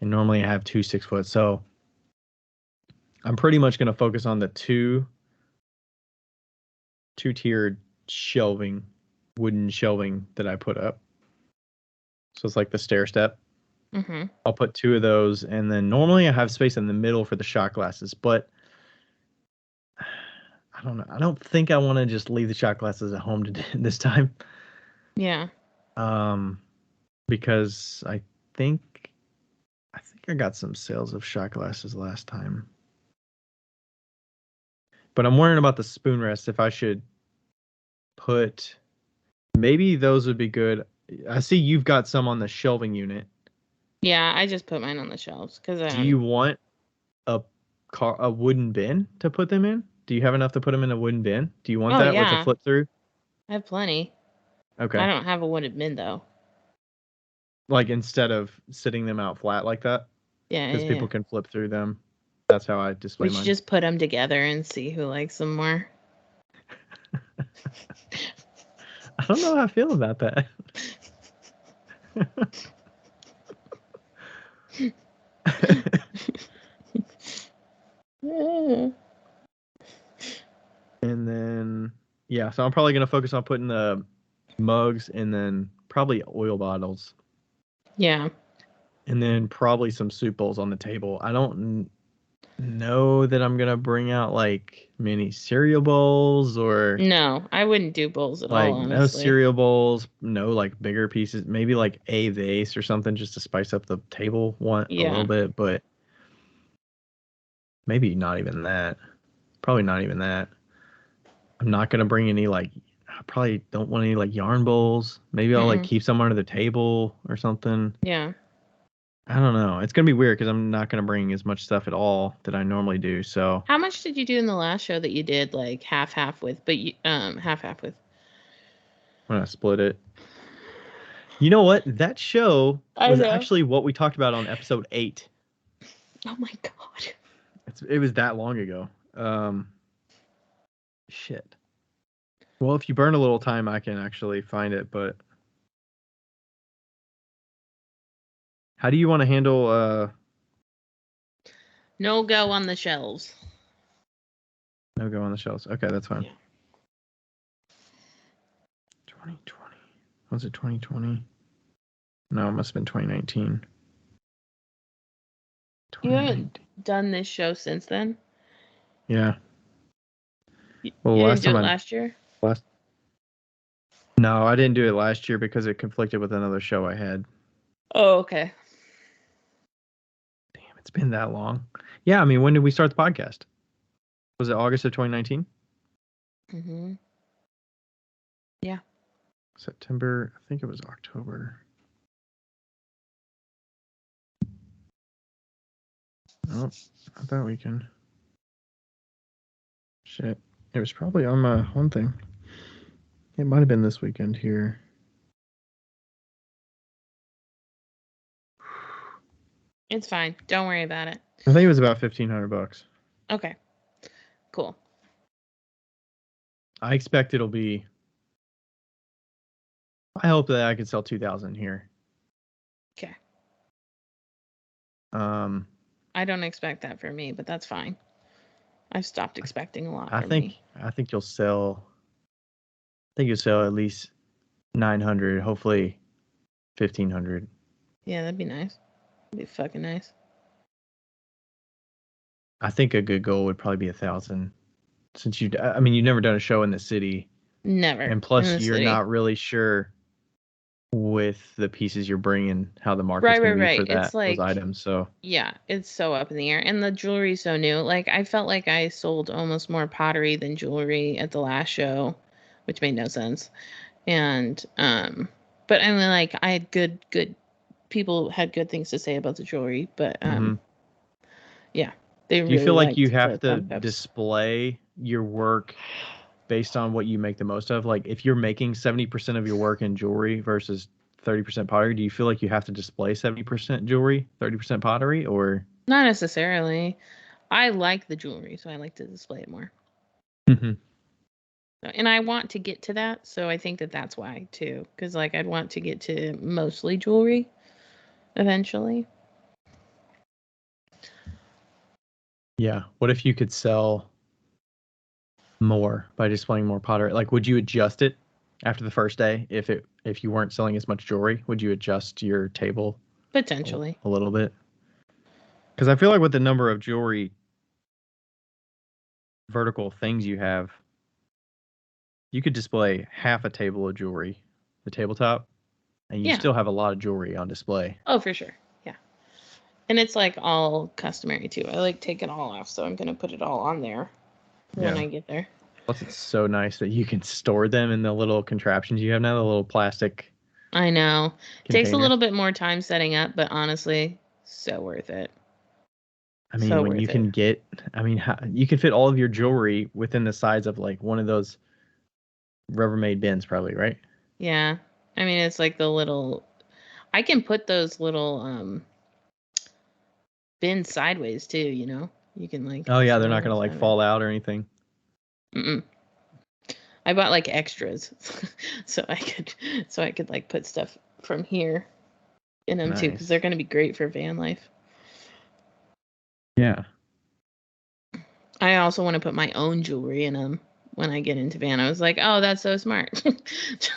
and normally I have 2 6 foot. So I'm pretty much gonna focus on the two-tiered wooden shelving that I put up. So it's like the stair step. Mm-hmm. I'll put 2 of those, and then normally I have space in the middle for the shot glasses, but I don't know. I don't think I want to just leave the shot glasses at home this time. Yeah. Because I think I got some sales of shot glasses last time. But I'm wondering about the spoon rest, if I should maybe those would be good. I see you've got some on the shelving unit. Yeah, I just put mine on the shelves because. Do you want a wooden bin to put them in? Do you have enough to put them in a wooden bin? Do you want that with a flip through? I have plenty. Okay. I don't have a wooden bin though. Like instead of sitting them out flat like that? Yeah. Because people can flip through them. That's how I display mine. We should just put them together and see who likes them more. I don't know how I feel about that. And then, yeah, so I'm probably going to focus on putting the mugs and then probably oil bottles. Yeah. And then probably some soup bowls on the table. I don't know that I'm going to bring out like mini cereal bowls or No, I wouldn't do bowls at all, like no honestly. cereal bowls, no like bigger pieces, maybe like a vase or something just to spice up the table a little bit, but maybe not even that. Probably not even that. I'm not going to bring any like, I probably don't want any like yarn bowls. Maybe I'll like keep some under the table or something. Yeah. I don't know. It's going to be weird because I'm not going to bring as much stuff at all that I normally do. So How much did you do in the last show that you did like half with, but you half with? when I split it. You know what? That show was actually what we talked about on episode 8. Oh my god. It was that long ago. Shit. Well, if you burn a little time, I can actually find it, but how do you want to handle No go on the shelves. no go on the shelves? Okay, that's fine. Yeah. 2020. Was it 2020? No, it must have been 2019. You haven't done this show since then? Yeah. Well, you didn't do it last year? No, I didn't do it last year because it conflicted with another show I had. Oh, okay. Damn, it's been that long. Yeah, I mean, when did we start the podcast? Was it August of 2019? Mm-hmm. Yeah. September, I think it was October. Oh, not that weekend. Shit. It was probably on my one thing. It might have been this weekend here. It's fine. Don't worry about it. I think it was about $1,500. Okay. Cool. I expect it'll be. I hope that I can sell 2,000 here. Okay. I don't expect that for me, but that's fine. I've stopped expecting a lot I from think me. I think you'll sell. I think you'll sell at least 900. Hopefully, 1,500. Yeah, that'd be nice. That'd be fucking nice. I think a good goal would probably be 1,000. Since you've never done a show in the city. Never. And plus, you're not really sure with the pieces you're bringing how the market's going to be for that those items. So yeah, it's so up in the air, and the jewelry's so new. Like I felt like I sold almost more pottery than jewelry at the last show, which made no sense. And but I mean, like I had good people had good things to say about the jewelry, but yeah, they really. Do you feel like you have to display your work based on what you make the most of? Like if you're making 70% of your work in jewelry versus 30% pottery, do you feel like you have to display 70% jewelry, 30% pottery, or not necessarily? I like the jewelry, so I like to display it more. Mm-hmm. And I want to get to that, so I think that that's why too, because like I'd want to get to mostly jewelry eventually. Yeah. What if you could sell more by displaying more pottery? Like, would you adjust it after the first day if you weren't selling as much jewelry? Would you adjust your table potentially a little bit? Because I feel like with the number of jewelry vertical things you have, you could display half a table of jewelry, the tabletop, and you still have a lot of jewelry on display. Oh, for sure. Yeah. And it's like all customary too. I like take it all off, so I'm going to put it all on there when I get there. Plus, it's so nice that you can store them in the little contraptions you have now, the little plastic. I know. It takes a little bit more time setting up, but honestly, so worth it. I mean, when you can get, you can fit all of your jewelry within the size of like one of those Rubbermaid bins, probably, right? Yeah. I mean, it's like the little, I can put those little bins sideways too, you know? You can like. Oh, yeah, they're not going to like fall out or anything. Mm-mm. I bought like extras so I could like put stuff from here. in them too, because they're going to be great for van life. Yeah. I also want to put my own jewelry in them when I get into van. I was like, oh, that's so smart.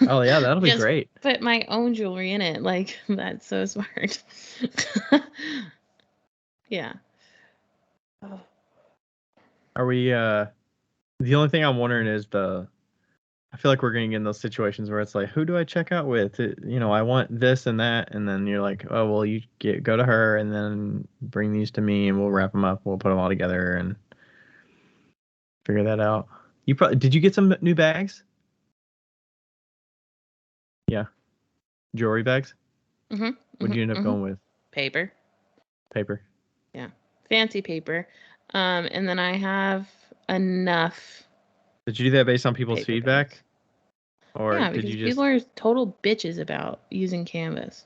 Oh yeah, that'll be great. Put my own jewelry in it. Like, that's so smart. Yeah. Oh. Are we the only thing I'm wondering is I feel like we're getting in those situations where it's like, who do I check out with? I want this and that, and then you're like, oh well, you go to her and then bring these to me, and we'll wrap them up. We'll put them all together and figure that out. Did you get some new bags? Yeah, jewelry bags. Mm-hmm. What'd you end up going with? Paper. Yeah, fancy paper. And then I have enough. Did you do that based on people's feedback? Bags. Or yeah, did because you people are total bitches about using canvas.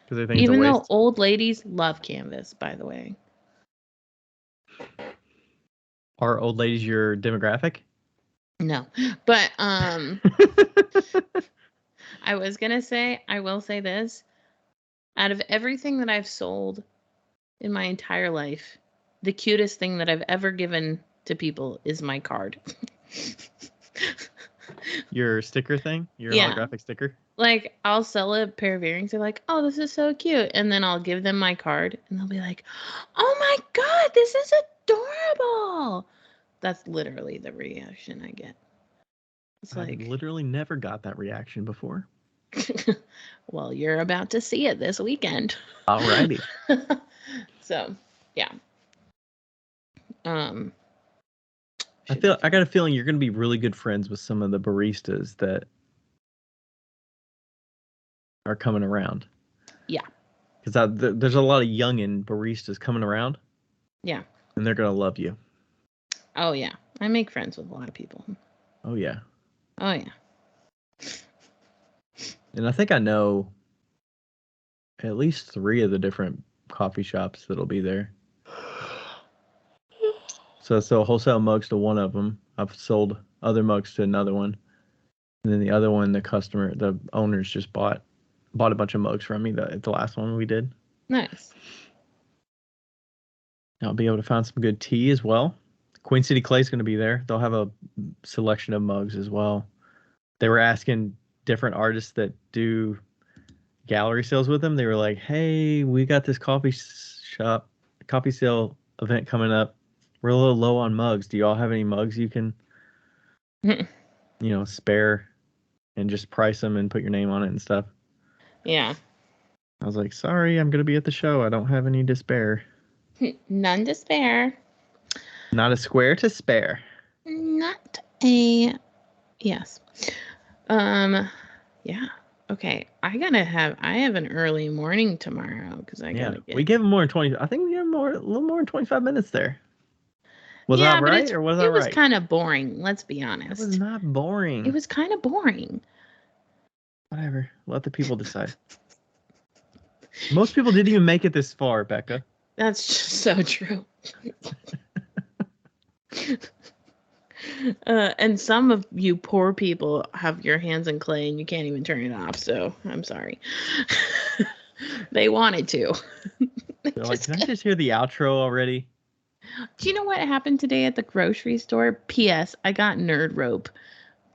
Because they think even it's a waste? Though old ladies love canvas, by the way. Are old ladies your demographic? No, but I will say this. Out of everything that I've sold in my entire life, the cutest thing that I've ever given to people is my card. Your sticker thing? Your holographic sticker? Like, I'll sell a pair of earrings. They're like, oh, this is so cute. And then I'll give them my card, and they'll be like, oh my God, this is adorable. That's literally the reaction I get. It's I've literally never got that reaction before. Well, you're about to see it this weekend. Alrighty. So, yeah. I got a feeling you're going to be really good friends with some of the baristas that are coming around. Yeah. Because there's a lot of youngin' baristas coming around. Yeah. And they're going to love you. Oh, yeah. I make friends with a lot of people. Oh, yeah. Oh, yeah. And I think I know at least 3 of the different coffee shops that'll be there. So I sell wholesale mugs to one of them. I've sold other mugs to another one. And then the other one, the owners just bought a bunch of mugs from me, the last one we did. Nice. I'll be able to find some good tea as well. Queen City Clay's going to be there. They'll have a selection of mugs as well. They were asking different artists that do gallery sales with them. They were like, hey, we got this coffee sale event coming up. We're a little low on mugs. Do y'all have any mugs you can, spare and just price them and put your name on it and stuff? Yeah. I was like, sorry, I'm going to be at the show. I don't have any to spare. None to spare. Not a square to spare. Not a... Yes. Yeah. Okay. I have an early morning tomorrow because I gotta get... We gave them more than 20. I think we gave them a little more than 25 minutes there. Was that right or was that right? It was kind of boring. Let's be honest. It was not boring. It was kind of boring. Whatever. Let the people decide. Most people didn't even make it this far, Becca. That's just so true. And some of you poor people have your hands in clay and you can't even turn it off, so I'm sorry. They wanted to. They're like, can I just hear the outro already? Do you know what happened today at the grocery store? P.S. I got Nerd Rope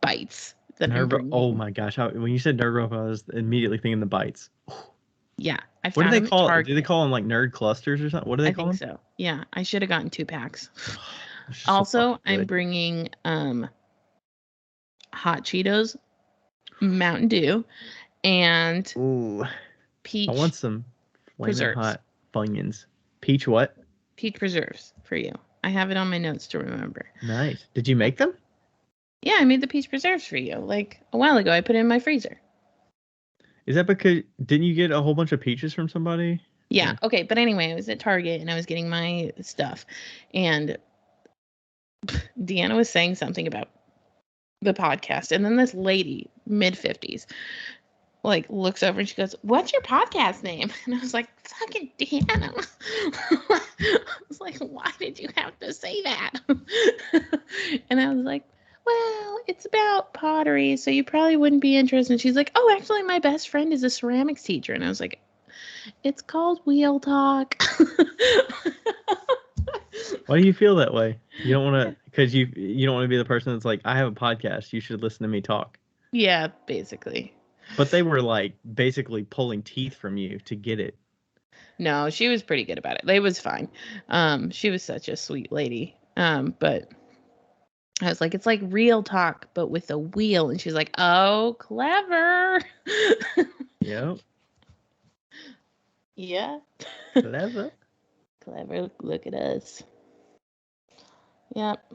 bites. Oh my gosh. When you said Nerd Rope, I was immediately thinking the bites. Yeah. What do they call it? Do they call them like nerd clusters or something? What do they call them? I think so. Yeah. I should have gotten 2 packs. Also, I'm bringing hot Cheetos, Mountain Dew, and peach. I want some preserves. Hot Funyuns. Peach what? Peach preserves for you. I have it on my notes to remember. Nice. Did you make them? Yeah, I made the peach preserves for you like a while ago. I put it in my freezer. Is that because didn't you get a whole bunch of peaches from somebody? Yeah. Okay. But anyway, I was at Target and I was getting my stuff, and Deanna was saying something about the podcast, and then this lady, mid-50s, like looks over and she goes, "What's your podcast name?" And I was like, "Fucking Deanna." I was like, "Why did you have to say that?" And I was like, "Well, it's about pottery, so you probably wouldn't be interested." And she's like, "Oh, actually, my best friend is a ceramics teacher." And I was like, It's called Wheel Talk. Why do you feel that way? You don't want to, because you don't want to be the person that's like, I have a podcast. You should listen to me talk. Yeah, basically. But they were like basically pulling teeth from you to get it. No, she was pretty good about it. It was fine. She was such a sweet lady. But I was like, it's like real talk, but with a wheel. And she's like, oh, clever. Yep. Yeah. Clever. Clever. Look at us. Yep.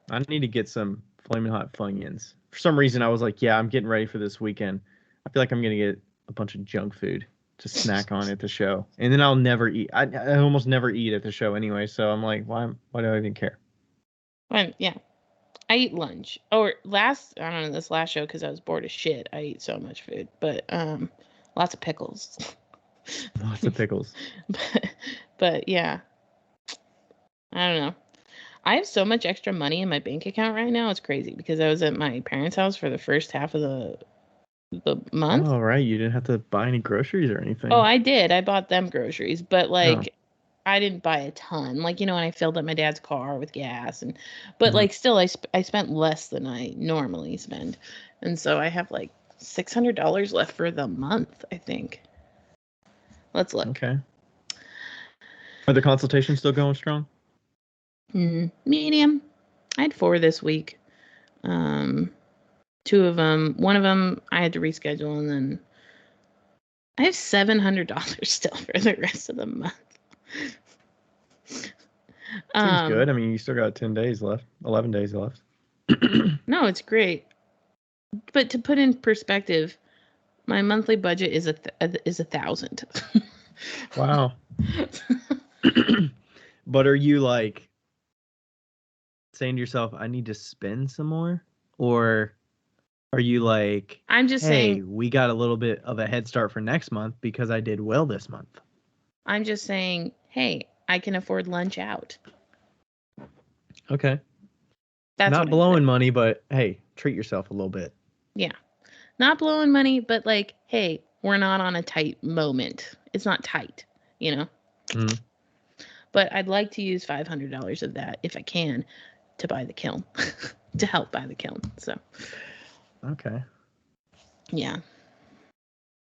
I need to get some Flamin' Hot Funyuns. For some reason, I was like, yeah, I'm getting ready for this weekend. I feel like I'm going to get a bunch of junk food to snack on at the show. And then I'll never eat. I almost never eat at the show anyway. So I'm like, why do I even care? Yeah. I eat lunch. Or I don't know, this last show, because I was bored as shit. I eat so much food. But lots of pickles. Lots of pickles. But yeah. I don't know. I have so much extra money in my bank account right now. It's crazy because I was at my parents' house for the first half of the month. Oh, right. You didn't have to buy any groceries or anything. Oh, I did. I bought them groceries, but like I didn't buy a ton. Like, when I filled up my dad's car with gas but like still I spent less than I normally spend. And so I have like $600 left for the month, I think. Let's look. Okay. Are the consultations still going strong? Medium. I had 4 this week. 2 of them, one of them I had to reschedule, and then I have $700 still for the rest of the month. Seems good. I mean, you still got 10 days left, 11 days left. No, it's great. But to put in perspective, my monthly budget is $1,000. Wow. But are you like saying to yourself, I need to spend some more? Or are you like, I'm just saying, we got a little bit of a head start for next month because I did well this month? I'm just saying, hey, I can afford lunch out. Okay. That's not blowing money, but hey, treat yourself a little bit. Yeah. Not blowing money, but like, hey, we're not on a tight moment. It's not tight, But I'd like to use $500 of that, if I can, to buy the kiln, to help buy the kiln. So. Okay. Yeah.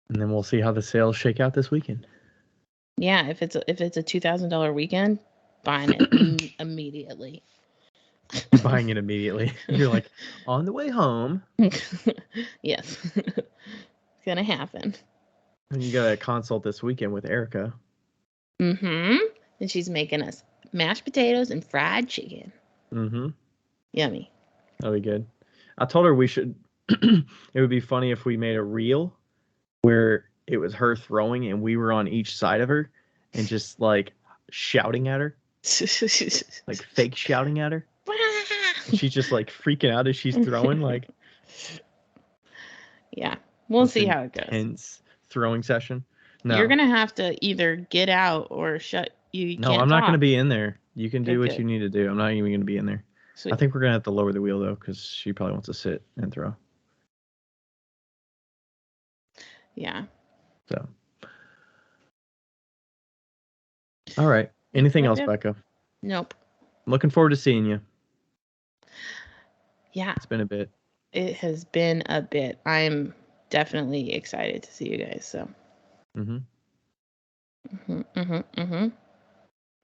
And then we'll see how the sales shake out this weekend. Yeah, if it's a $2,000 weekend, buying it immediately. Buying it immediately. You're like, on the way home. Yes. It's gonna happen. And you got a consult this weekend with Erica. And she's making us mashed potatoes and fried chicken. Yummy. That'll be good. I told her we should it would be funny if we made a reel where it was her throwing and we were on each side of her and just like shouting at her. Like fake shouting at her. She's just like freaking out as she's throwing, like. Yeah, we'll see how it goes. Intense throwing session. No, you're gonna have to either get out or shut. You no, can't I'm not talk. gonna be in there. You can do what you need to do. I'm not even gonna be in there. Sweet. I think we're gonna have to lower the wheel though, because she probably wants to sit and throw. Yeah. So. All right. Anything else, Becca? Nope. Looking forward to seeing you. Yeah. It's been a bit. It has been a bit. I'm definitely excited to see you guys. So.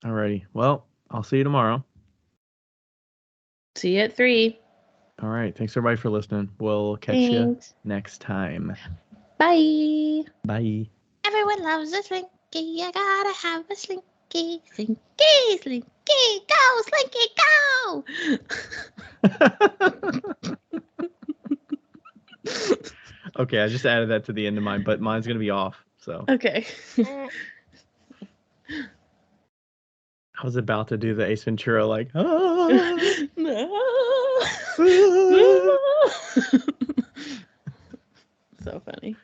Alrighty. Well, I'll see you tomorrow. See you at 3. All right. Thanks everybody for listening. We'll catch you next time. Bye. Bye. Everyone loves a slinky. I gotta have a slinky. Slinky, slinky, go, slinky, go. Okay, I just added that to the end of mine, but mine's gonna be off. So. Okay. I was about to do the Ace Ventura, like. So funny.